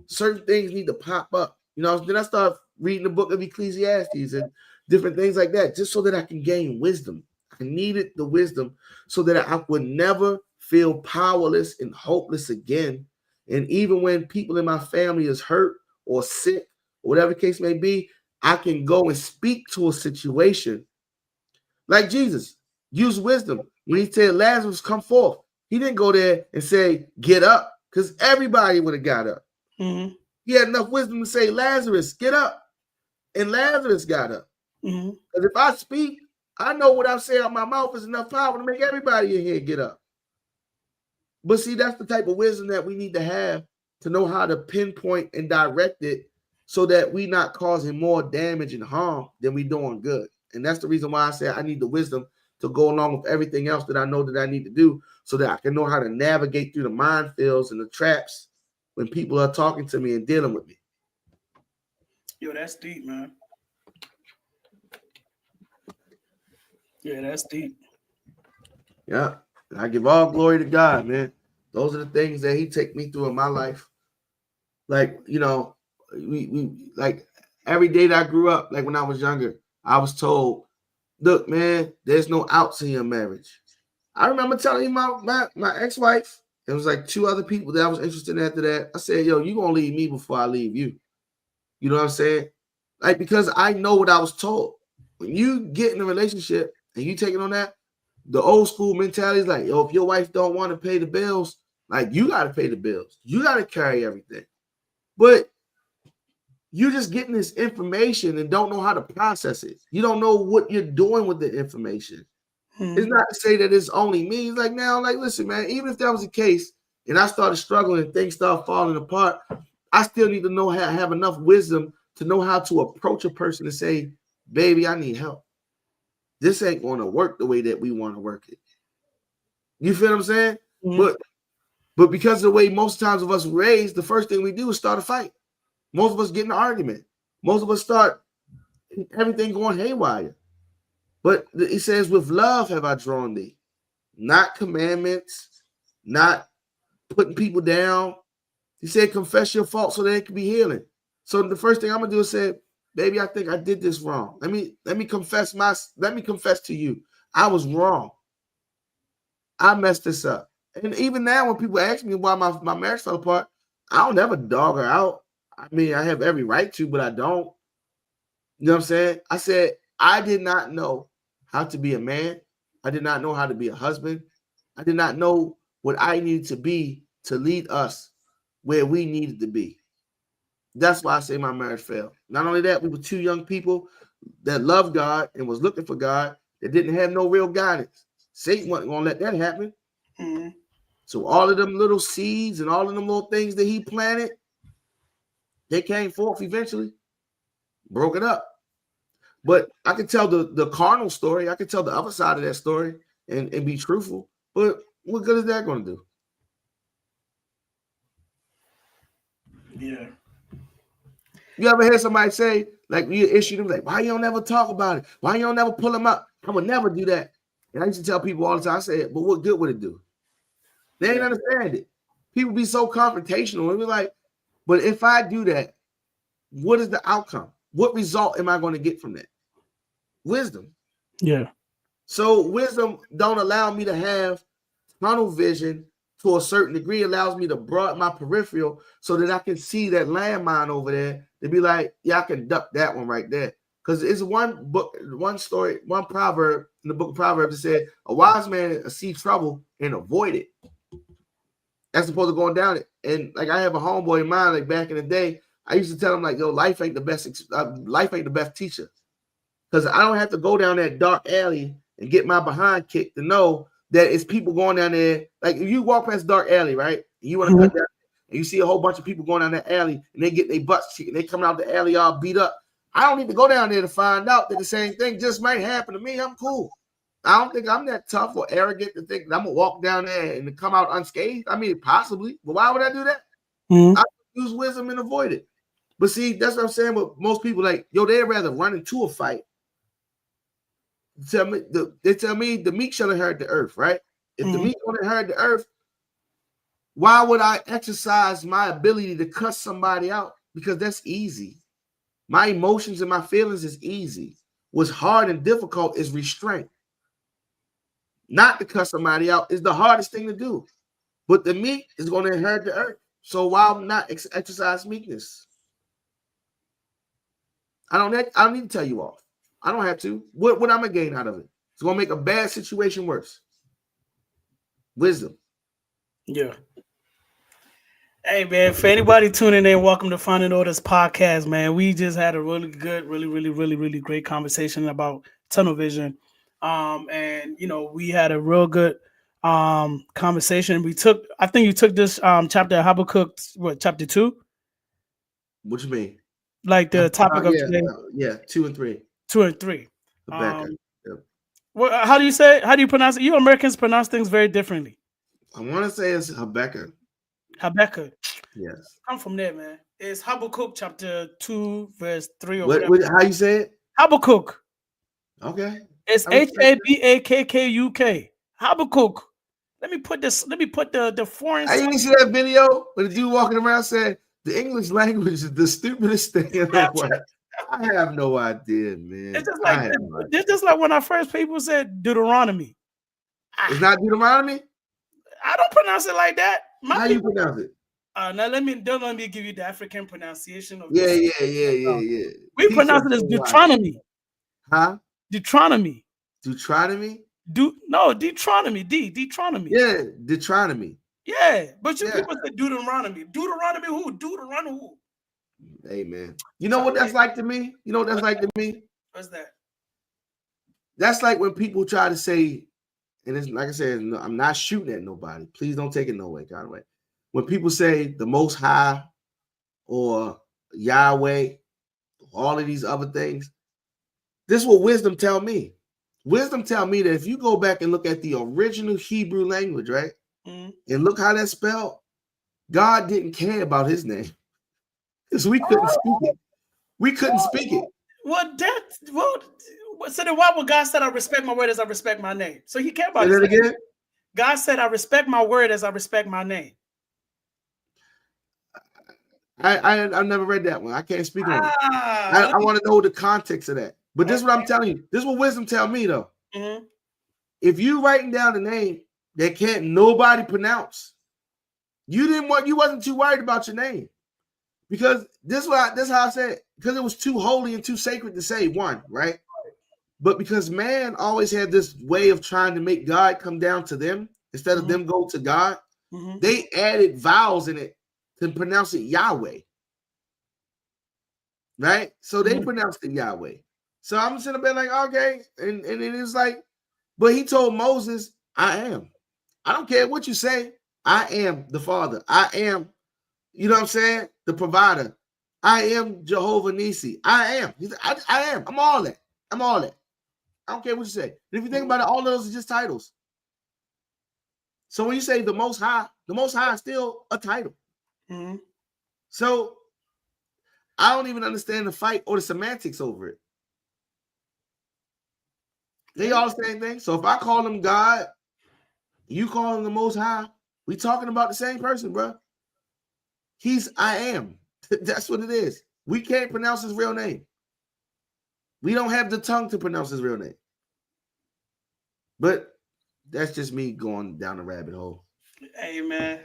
Certain things need to pop up. You know, then I start reading the book of Ecclesiastes and different things like that, just so that I can gain wisdom. I needed the wisdom so that I would never feel powerless and hopeless again. And even when people in my family is hurt or sick, or whatever the case may be, I can go and speak to a situation like Jesus. Use wisdom. When he said, Lazarus, come forth, he didn't go there and say, get up, because everybody would have got up. He had enough wisdom to say, Lazarus, get up. And Lazarus got up. Because if I speak, I know what I'm saying out my mouth is enough power to make everybody in here get up. But see, that's the type of wisdom that we need to have to know how to pinpoint and direct it so that we're not causing more damage and harm than we're doing good. And that's the reason why I say I need the wisdom to go along with everything else that I know that I need to do so that I can know how to navigate through the minefields and the traps when people are talking to me and dealing with me. Yo, that's deep, man. Yeah, that's deep. Yeah, I give all glory to God, man. Those are the things that he take me through in my life. Like, you know, we like every day that I grew up, like when I was younger, I was told, look, man, there's no outs in your marriage. I remember telling you my ex-wife. It was like 2 other people that I was interested in after that. I said, yo, you gonna leave me before I leave you. You know what I'm saying? Like, because I know what I was told. When you get in a relationship and you taking on that, the old school mentality is like, yo, if your wife don't want to pay the bills, like, you got to pay the bills. You got to carry everything. But you're just getting this information and don't know how to process it. You don't know what you're doing with the information. It's not to say that it's only me. It's like, now, like, listen, man, even if that was the case and I started struggling and things started falling apart, I still need to know how have enough wisdom to know how to approach a person and say, baby, I need help. This ain't going to work the way that we want to work it. You feel what I'm saying? But because of the way most times of us raised, the first thing we do is start a fight. Most of us get in an argument. Most of us start everything going haywire. But it says, with love have I drawn thee. Not commandments, not putting people down. He said, confess your fault so that it can be healing. So the first thing I'm gonna do is say, baby, I think I did this wrong. Let me confess to you. I was wrong. I messed this up. And even now, when people ask me why my marriage fell apart, I don't ever dog her out. I mean, I have every right to, but I don't. You know what I'm saying? I said, I did not know how to be a man. I did not know how to be a husband. I did not know what I needed to be to lead us where we needed to be. That's why I say my marriage failed. Not only that, we were 2 young people that loved God and was looking for God that didn't have no real guidance. Satan wasn't going to let that happen. So all of them little seeds and all of them little things that he planted, they came forth eventually, broke it up. But I can tell the carnal story. I can tell the other side of that story and be truthful. But what good is that going to do? Yeah. You ever hear somebody say, like, you issue them, like, why you don't ever talk about it? Why you don't ever pull them up? I would never do that. And I used to tell people all the time, I said, but what good would it do? They ain't understand it. People be so confrontational. And we're like, but if I do that, what is the outcome? What result am I going to get from that? Wisdom. Yeah. So wisdom don't allow me to have tunnel vision to a certain degree. It allows me to broaden my peripheral so that I can see that landmine over there to be like, yeah, I can duck that one right there. Because it's one book, one story, one proverb in the book of Proverbs that said, a wise man sees trouble and avoid it. That's opposed to going down it. And like, I have a homeboy in mind, like back in the day, I used to tell him, like, yo, life ain't the best teacher. Because I don't have to go down that dark alley and get my behind kicked to know that it's people going down there. Like, if you walk past dark alley, right? And you want to cut down, and you see a whole bunch of people going down that alley and they get their butts cheeked and they coming out the alley all beat up. I don't need to go down there to find out that the same thing just might happen to me. I'm cool. I don't think I'm that tough or arrogant to think that I'm going to walk down there and come out unscathed. I mean, possibly. But why would I do that? I use wisdom and avoid it. But see, that's what I'm saying. But most people, like, yo, they'd rather run into a fight. They tell me the meek shall inherit the earth, right? If the meek don't inherit the earth, why would I exercise my ability to cuss somebody out? Because that's easy. My emotions and my feelings is easy. What's hard and difficult is restraint. Not to cuss somebody out is the hardest thing to do. But the meek is going to inherit the earth. So why not exercise meekness? I don't need to tell you off. I don't have to. What I'm going to gain out of it? It's going to make a bad situation worse. Wisdom. Yeah. Hey, man, for anybody tuning in, welcome to Finding Orders podcast, man. We just had a really good, really great conversation about tunnel vision. And, you know, we had a real good conversation. I think you took this chapter, Habakkuk, chapter 2? What you mean? Like the topic of today? Yeah, 2 and 3. 2 and 3. Habakkuk. Well, how do you pronounce it? You Americans pronounce things very differently. I want to say it's Habakkuk. Habakkuk. Yes. I'm from there, man. It's Habakkuk chapter 2, verse 3. How you say it? Habakkuk. Okay. It's Habakkuk. Habakkuk. Let me put the foreign. I didn't see that video where the dude walking around saying the English language is the stupidest thing in the world. I have no idea, man. It's just like when our first people said Deuteronomy. It's not Deuteronomy? I don't pronounce it like that. How you pronounce it? Now let me give you the African pronunciation of Yeah. We Teach pronounce us it as why. Deuteronomy. Huh? Deuteronomy. Deuteronomy? Deuteronomy. Deuteronomy. Yeah, Deuteronomy. Yeah, but you people say Deuteronomy. Deuteronomy who? Deuteronomy who? Hey, man. You know what that's like to me? You know what that's like to me? What's that? That's like when people try to say, and it's like I said, no, I'm not shooting at nobody. Please don't take it no way, kind of way. When people say the Most High or Yahweh, all of these other things, this is what wisdom tell me. Wisdom tell me that if you go back and look at the original Hebrew language, right, and look how that's spelled, God didn't care about his name because we couldn't speak it. We couldn't speak it. So then why would God said I respect my word as I respect my name? So he cared about Say that again? God said I respect my word as I respect my name. I've never read that one. I can't speak on it. I want to know the context of that. But this is what I'm telling you. This is what wisdom tell me though. Mm-hmm. If you writing down a name that can't nobody pronounce, you wasn't too worried about your name. Because this is how I said, because it was too holy and too sacred to say one, right? But because man always had this way of trying to make God come down to them instead of them go to God, they added vowels in it to pronounce it Yahweh. Right? So they pronounced it Yahweh. So I'm sitting there like, okay. And it is like, but he told Moses, I am. I don't care what you say. I am the Father. I am, you know what I'm saying? The provider. I am Jehovah Nisi. I am. I am. I'm all that. I'm all that. I don't care what you say. And if you think about it, all of those are just titles. So when you say the Most High is still a title. Mm-hmm. So I don't even understand the fight or the semantics over it. They all the same thing. So if I call him God, you call him the Most High, we talking about the same person, bro. I am. That's what it is. We can't pronounce his real name. We don't have the tongue to pronounce his real name. But that's just me going down the rabbit hole. Hey, man.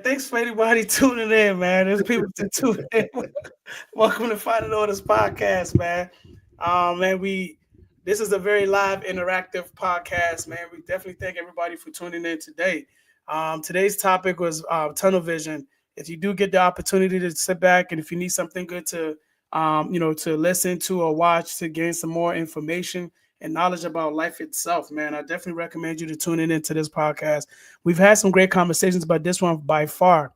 Thanks for anybody tuning in, man. There's people to tune in. Welcome to Final Orders Podcast, man. This is a very live, interactive podcast, man. We definitely thank everybody for tuning in today. Today's topic was tunnel vision. If you do get the opportunity to sit back and if you need something good to, to listen to or watch to gain some more information and knowledge about life itself, man, I definitely recommend you to tune into this podcast. We've had some great conversations, but this one by far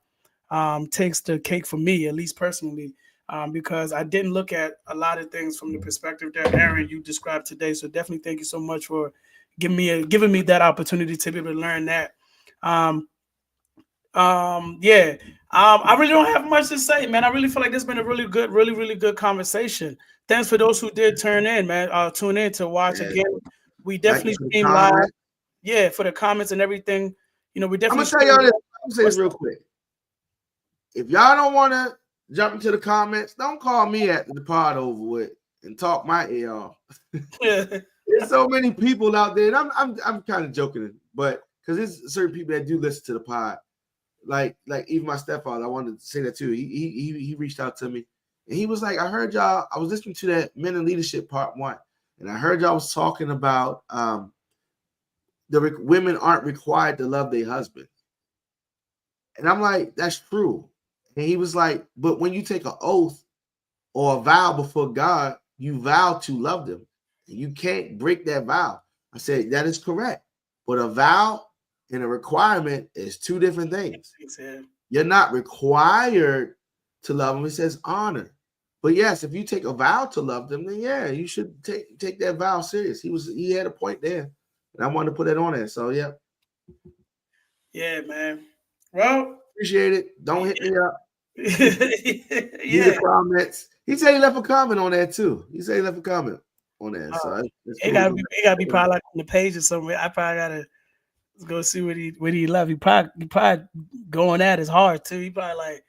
takes the cake for me, at least personally, because I didn't look at a lot of things from the perspective that Aaron you described today. So definitely thank you so much for giving me that opportunity to be able to learn that. I really don't have much to say, man. I really feel like this has been a really good conversation. Thanks for those who did tune in to watch again. We definitely stream live. Yeah, for the comments and everything. You know, we definitely. I'm gonna tell y'all this. I'm gonna say this real quick. If y'all don't want to jump into the comments, don't call me after the pod over with and talk my ear off. There's so many people out there, and I'm kind of joking, but because there's certain people that do listen to the pod, like even my stepfather. I wanted to say that too. He reached out to me, and he was like, "I heard y'all. I was listening to that Men in Leadership Part 1, and I heard y'all was talking about the women aren't required to love their husband." And I'm like, that's true. And he was like, but when you take an oath or a vow before God, you vow to love them. You can't break that vow. I said, that is correct. But a vow and a requirement is two different things. You're not required to love them. It says honor. But yes, if you take a vow to love them, then yeah, you should take that vow serious. He had a point there. And I wanted to put that on there. So yeah. Yeah, man. Well, appreciate it. Don't hit me up. The comments. He said he left a comment on that too. He said he left a comment on that. So it gotta be probably like on the page or somewhere. I probably gotta go see what he left. He probably going at his heart too. He probably like,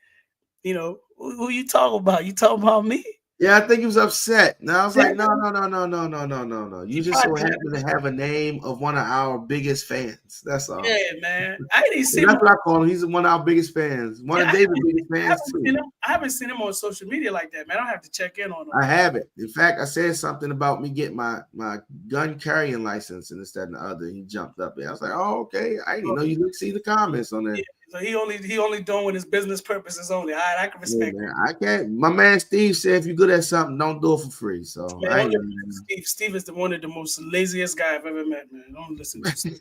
who you talking about? You talking about me? Yeah, I think he was upset. And I was like, Yeah. no. You just so happen to have a name of one of our biggest fans. That's all. Yeah, man. I didn't see That's him. what I call him. He's one of our biggest fans. One Yeah, of David's biggest fans too. I haven't seen him on social media like that, man. I have to check in on him. I haven't. In fact, I said something about me getting my gun carrying license and this, that, and the other. He jumped up there. I was like, oh, okay. I didn't know you didn't see the comments on there. Yeah, so he only doing with his business purposes only. All right, I can respect man, I can't. My man Steve said if you're good at something, don't do it for free. So man, Steve is one of the most laziest guy I've ever met, man. Don't listen to Steve.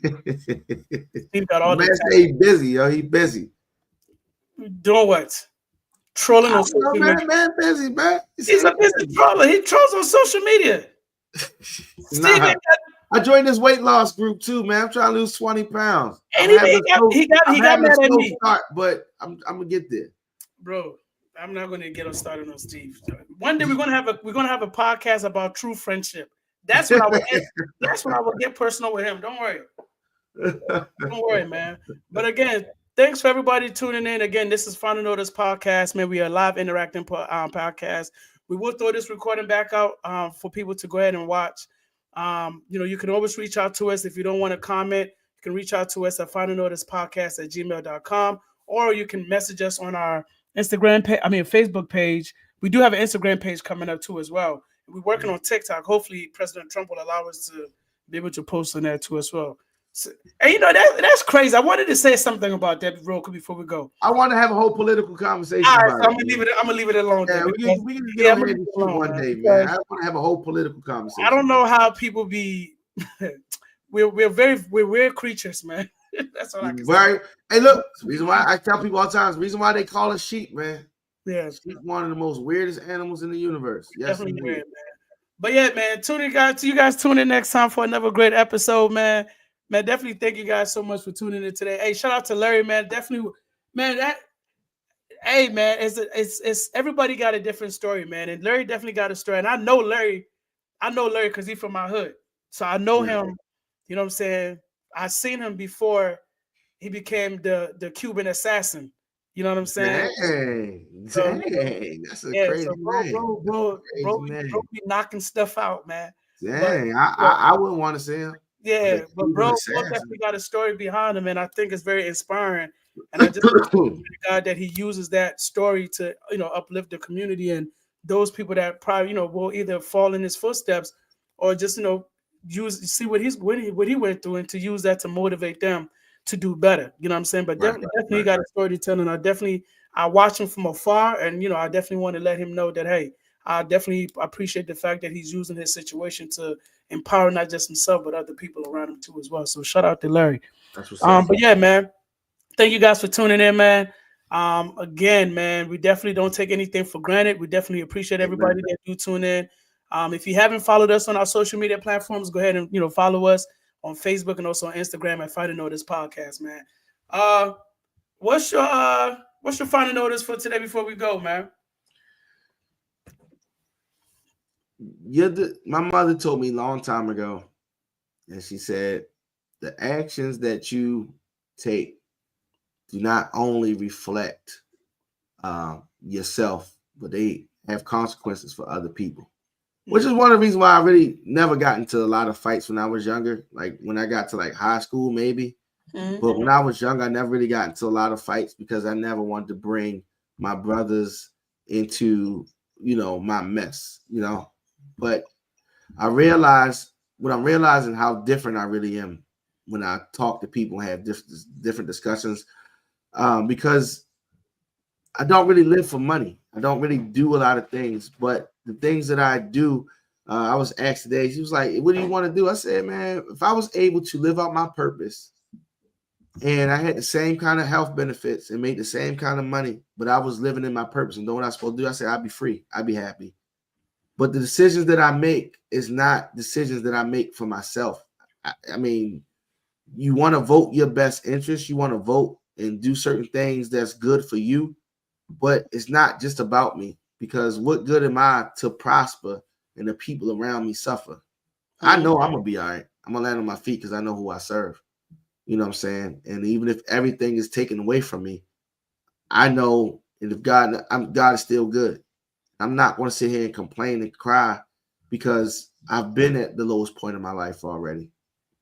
Steve got all the man say he's busy, yo. He busy. Doing what? Trolling on social media. Man, busy, man. He's a busy troller. He trolls on social media. Steve I joined this weight loss group too, man. I'm trying to lose 20 pounds. And he got mad at me. Start, but I'm gonna get there. Bro, I'm not gonna get us started on Steve. One day we're gonna have a podcast about true friendship. That's when I will get personal with him. Don't worry. Don't worry, man. But again, thanks for everybody tuning in. Again, this is Final Notice Podcast, man. We are a live interacting podcast. We will throw this recording back out for people to go ahead and watch. You can always reach out to us if you don't want to comment. You can reach out to us at finalnoticepodcast@gmail.com, or you can message us on our Facebook page. We do have an Instagram page coming up too as well. We're working on TikTok. Hopefully, President Trump will allow us to be able to post on that too as well. So, and that's crazy. I wanted to say something about that real quick before we go. I want to have a whole political conversation. All right, so I'm gonna leave it alone. Yeah, we can get on one day, man. I want to have a whole political conversation. I don't know how people be. we're weird creatures, man. That's all I can say. Hey, look, the reason why I tell people all the time, the reason why they call us sheep, man. Yeah, sheep one of the most weirdest animals in the universe. Yes, definitely weird, man. But yeah, man, you guys tune in next time for another great episode, man. Man, definitely thank you guys so much for tuning in today. Hey, shout out to Larry, man. Definitely, man. Hey, man, it's everybody got a different story, man. And Larry definitely got a story. And I know Larry because he's from my hood, so I know him. You know what I'm saying? I seen him before he became the Cuban assassin. You know what I'm saying? Dang, that's a crazy name. Bro, be knocking stuff out, man. Dang, I wouldn't want to see him. Yeah, but bro definitely got a story behind him, and I think it's very inspiring. And I just thank God that he uses that story to uplift the community and those people that probably will either fall in his footsteps or just see what he went through and to use that to motivate them to do better. You know what I'm saying? But definitely got a story to tell, and I watch him from afar, and I definitely want to let him know that hey, I definitely appreciate the fact that he's using his situation to empower not just himself but other people around him too as well. So shout out to Larry. But yeah, man, thank you guys for tuning in, man. Again, man, we definitely don't take anything for granted. We definitely appreciate everybody that do tune in. If you haven't followed us on our social media platforms, go ahead and follow us on Facebook and also on Instagram at Final Notice Podcast, man. What's your final notice for today before we go, man? My mother told me a long time ago, and she said, the actions that you take do not only reflect yourself, but they have consequences for other people, which is one of the reasons why I really never got into a lot of fights when I was younger. Like when I got to like high school, maybe. Mm-hmm. But when I was young, I never really got into a lot of fights because I never wanted to bring my brothers into, my mess, But I realized when I'm realizing how different I really am when I talk to people and have different discussions, because I don't really live for money. I don't really do a lot of things, but the things that I do, I was asked today, she was like, what do you want to do? I said, man, if I was able to live out my purpose and I had the same kind of health benefits and made the same kind of money, but I was living in my purpose and doing what I was supposed to do, I said, I'd be free. I'd be happy. But the decisions that I make is not decisions that I make for myself. I mean, you want to vote your best interest. You want to vote and do certain things that's good for you. But it's not just about me, because what good am I to prosper and the people around me suffer? I know I'm going to be all right. I'm going to land on my feet because I know who I serve. You know what I'm saying? And even if everything is taken away from me, I know, and if God is still good. I'm not going to sit here and complain and cry because I've been at the lowest point of my life already.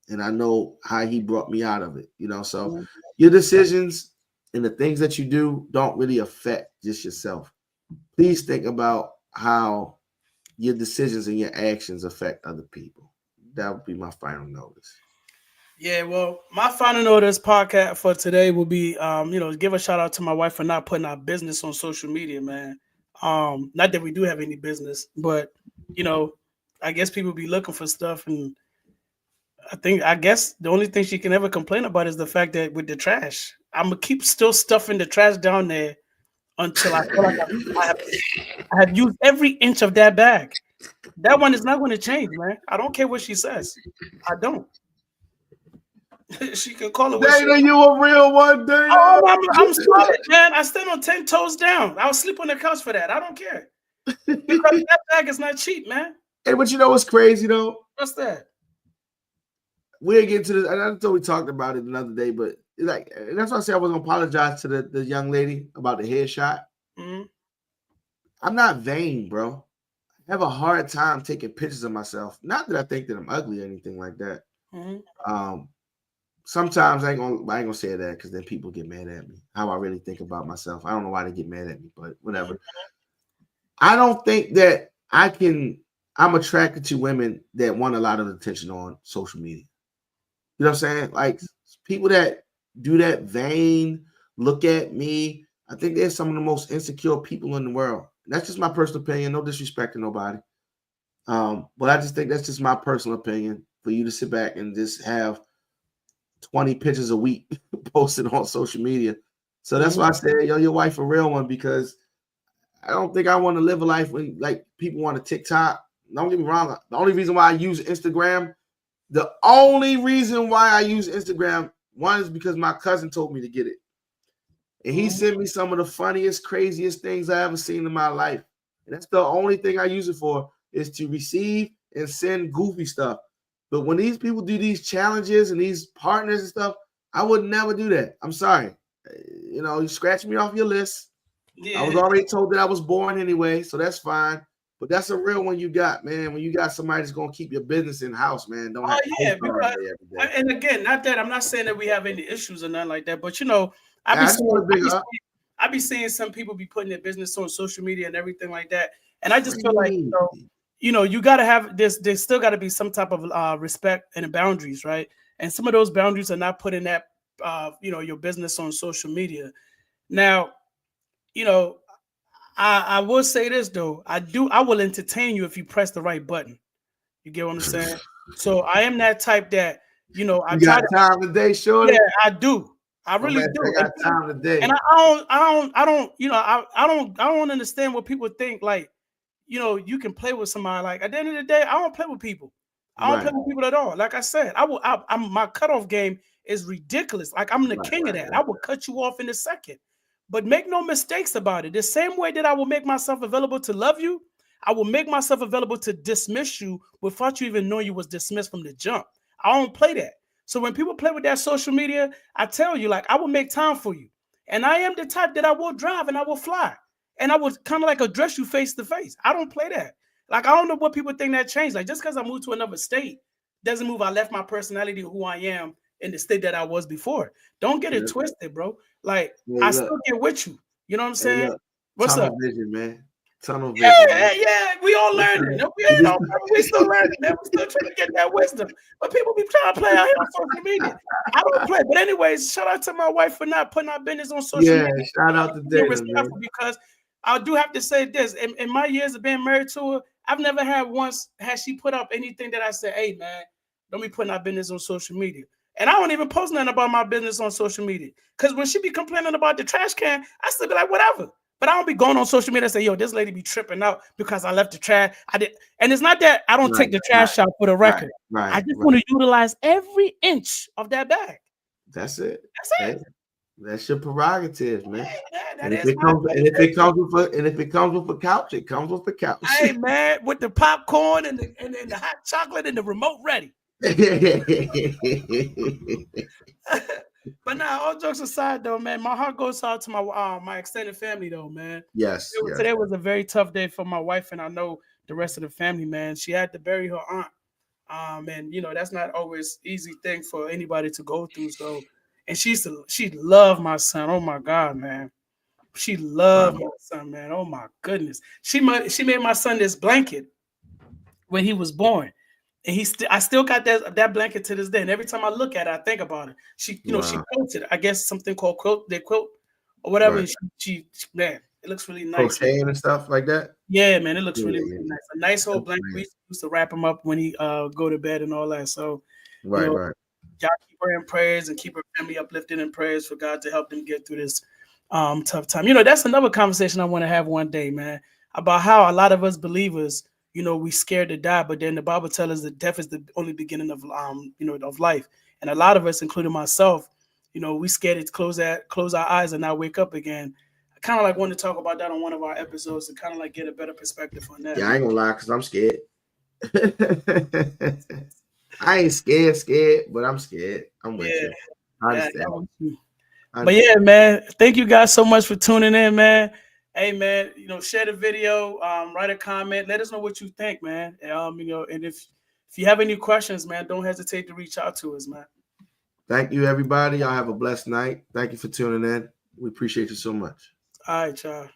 And I know how he brought me out of it, So your decisions and the things that you do don't really affect just yourself. Please think about how your decisions and your actions affect other people. That would be my final notice. Yeah, well, my final note of this podcast for today will be, give a shout out to my wife for not putting our business on social media, man. Not that we do have any business, but I guess people be looking for stuff, and I guess the only thing she can ever complain about is the fact that with the trash, I'm gonna keep still stuffing the trash down there until I feel like I have used every inch of that bag. That one is not going to change, man. I don't care what she says. I don't. She can call it. Dana, you a real one, Dana. Oh, I'm solid, man. I stand on 10 toes down. I'll sleep on the couch for that. I don't care. Because that bag is not cheap, man. Hey, but you know what's crazy though? What's that? We'll get to this. I thought we talked about it another day, but and that's why I said I was gonna apologize to the young lady about the headshot. Mm-hmm. I'm not vain, bro. I have a hard time taking pictures of myself. Not that I think that I'm ugly or anything like that. Mm-hmm. Sometimes I ain't gonna say that because then people get mad at me. How I really think about myself. I don't know why they get mad at me, but whatever. I don't think that I'm attracted to women that want a lot of attention on social media. You know what I'm saying? Like people that do that vain, look at me. I think they're some of the most insecure people in the world. That's just my personal opinion. No disrespect to nobody. But I just think that's just my personal opinion for you to sit back and just have 20 pictures a week posted on social media. So that's why I said, your wife a real one, because I don't think I want to live a life when like people want a TikTok. Don't get me wrong. The only reason why I use Instagram, one is because my cousin told me to get it. And he sent me some of the funniest, craziest things I ever seen in my life. And that's the only thing I use it for, is to receive and send goofy stuff. But when these people do these challenges and these partners and stuff, I would never do that. I'm sorry. You scratch me off your list. Yeah. I was already told that I was born anyway, so that's fine. But that's a real one you got, man. When you got somebody that's going to keep your business in house, man. Don't have because, and again, not that I'm not saying that we have any issues or nothing like that, but I be seeing some people be putting their business on social media and everything like that. And I just feel like, you got to have this. There's still got to be some type of respect and boundaries, right? And some of those boundaries are not putting that, your business on social media. Now, I will say this though. I will entertain you if you press the right button. You get what I'm saying? So I am that type that, I got time today, shorty. Yeah, I do. I really do. I got time today. And I don't understand what people think. Like, you can play with somebody. Like at the end of the day, I don't play with people. I don't play with people at all. Like I said, my cutoff game is ridiculous. Like I'm the king of that. I will cut you off in a second. But make no mistakes about it. The same way that I will make myself available to love you, I will make myself available to dismiss you without you even knowing you was dismissed from the jump. I don't play that. So when people play with that social media, I tell you, like, I will make time for you. And I am the type that I will drive and I will fly. And I will kind of like address you face to face. I don't play that. Like, I don't know what people think that changed. Like, just because I moved to another state doesn't move I left my personality, who I am, in the state that I was before. Don't get it twisted, bro. Like, I still get with you. You know what I'm saying? What's up? Vision, man. Tunnel vision. Yeah. We all learning. We still learning, man. We still trying to get that wisdom. But people be trying to play out here on social media. I don't play. But anyways, shout out to my wife for not putting our business on social media. Yeah, shout out to Dana, man. Because I do have to say this. In my years of being married to her, I've never had she put up anything that I said, hey, man, don't be putting our business on social media. And I don't even post nothing about my business on social media. Because when she be complaining about the trash can, I still be like, whatever. But I don't be going on social media and say, yo, this lady be tripping out because I left the trash. And it's not that I don't take the trash out for the record. I just want to utilize every inch of that bag. That's it. That's your prerogative, man. And if it comes with a couch, it comes with a couch. Hey, man, with the popcorn and the hot chocolate and the remote ready. But now, all jokes aside, though, man, my heart goes out to my extended family, though, man. Yes, yes. Today was a very tough day for my wife, and I know the rest of the family, man. She had to bury her aunt, and that's not always easy thing for anybody to go through. So, and she loved my son. Oh my God, man, she loved my son, man. Oh my goodness, she made my son this blanket when he was born. And I still got that blanket to this day. And every time I look at it, I think about it. She quilted, I guess something called quilt, they quilt or whatever. Right. She man, it looks really nice. Crocheting and stuff like that. Yeah, man, it looks really nice. A nice old blanket. We used to wrap him up when he go to bed and all that. So right. Y'all keep her in prayers and keep her family uplifted in prayers for God to help them get through this tough time. That's another conversation I want to have one day, man, about how a lot of us believers, we scared to die, but then the Bible tells us that death is the only beginning of of life. And a lot of us, including myself, we scared to close our eyes and not wake up again. I kind of like want to talk about that on one of our episodes to kind of like get a better perspective on that. Yeah, I ain't gonna lie, because I'm scared. I ain't scared, but I'm scared. I'm with you. I understand. But yeah, man, thank you guys so much for tuning in, man. Hey, man, share the video, write a comment, let us know what you think, man. And if you have any questions, man, don't hesitate to reach out to us, man. Thank you, everybody. Y'all have a blessed night. Thank you for tuning in. We appreciate you so much. All right, y'all.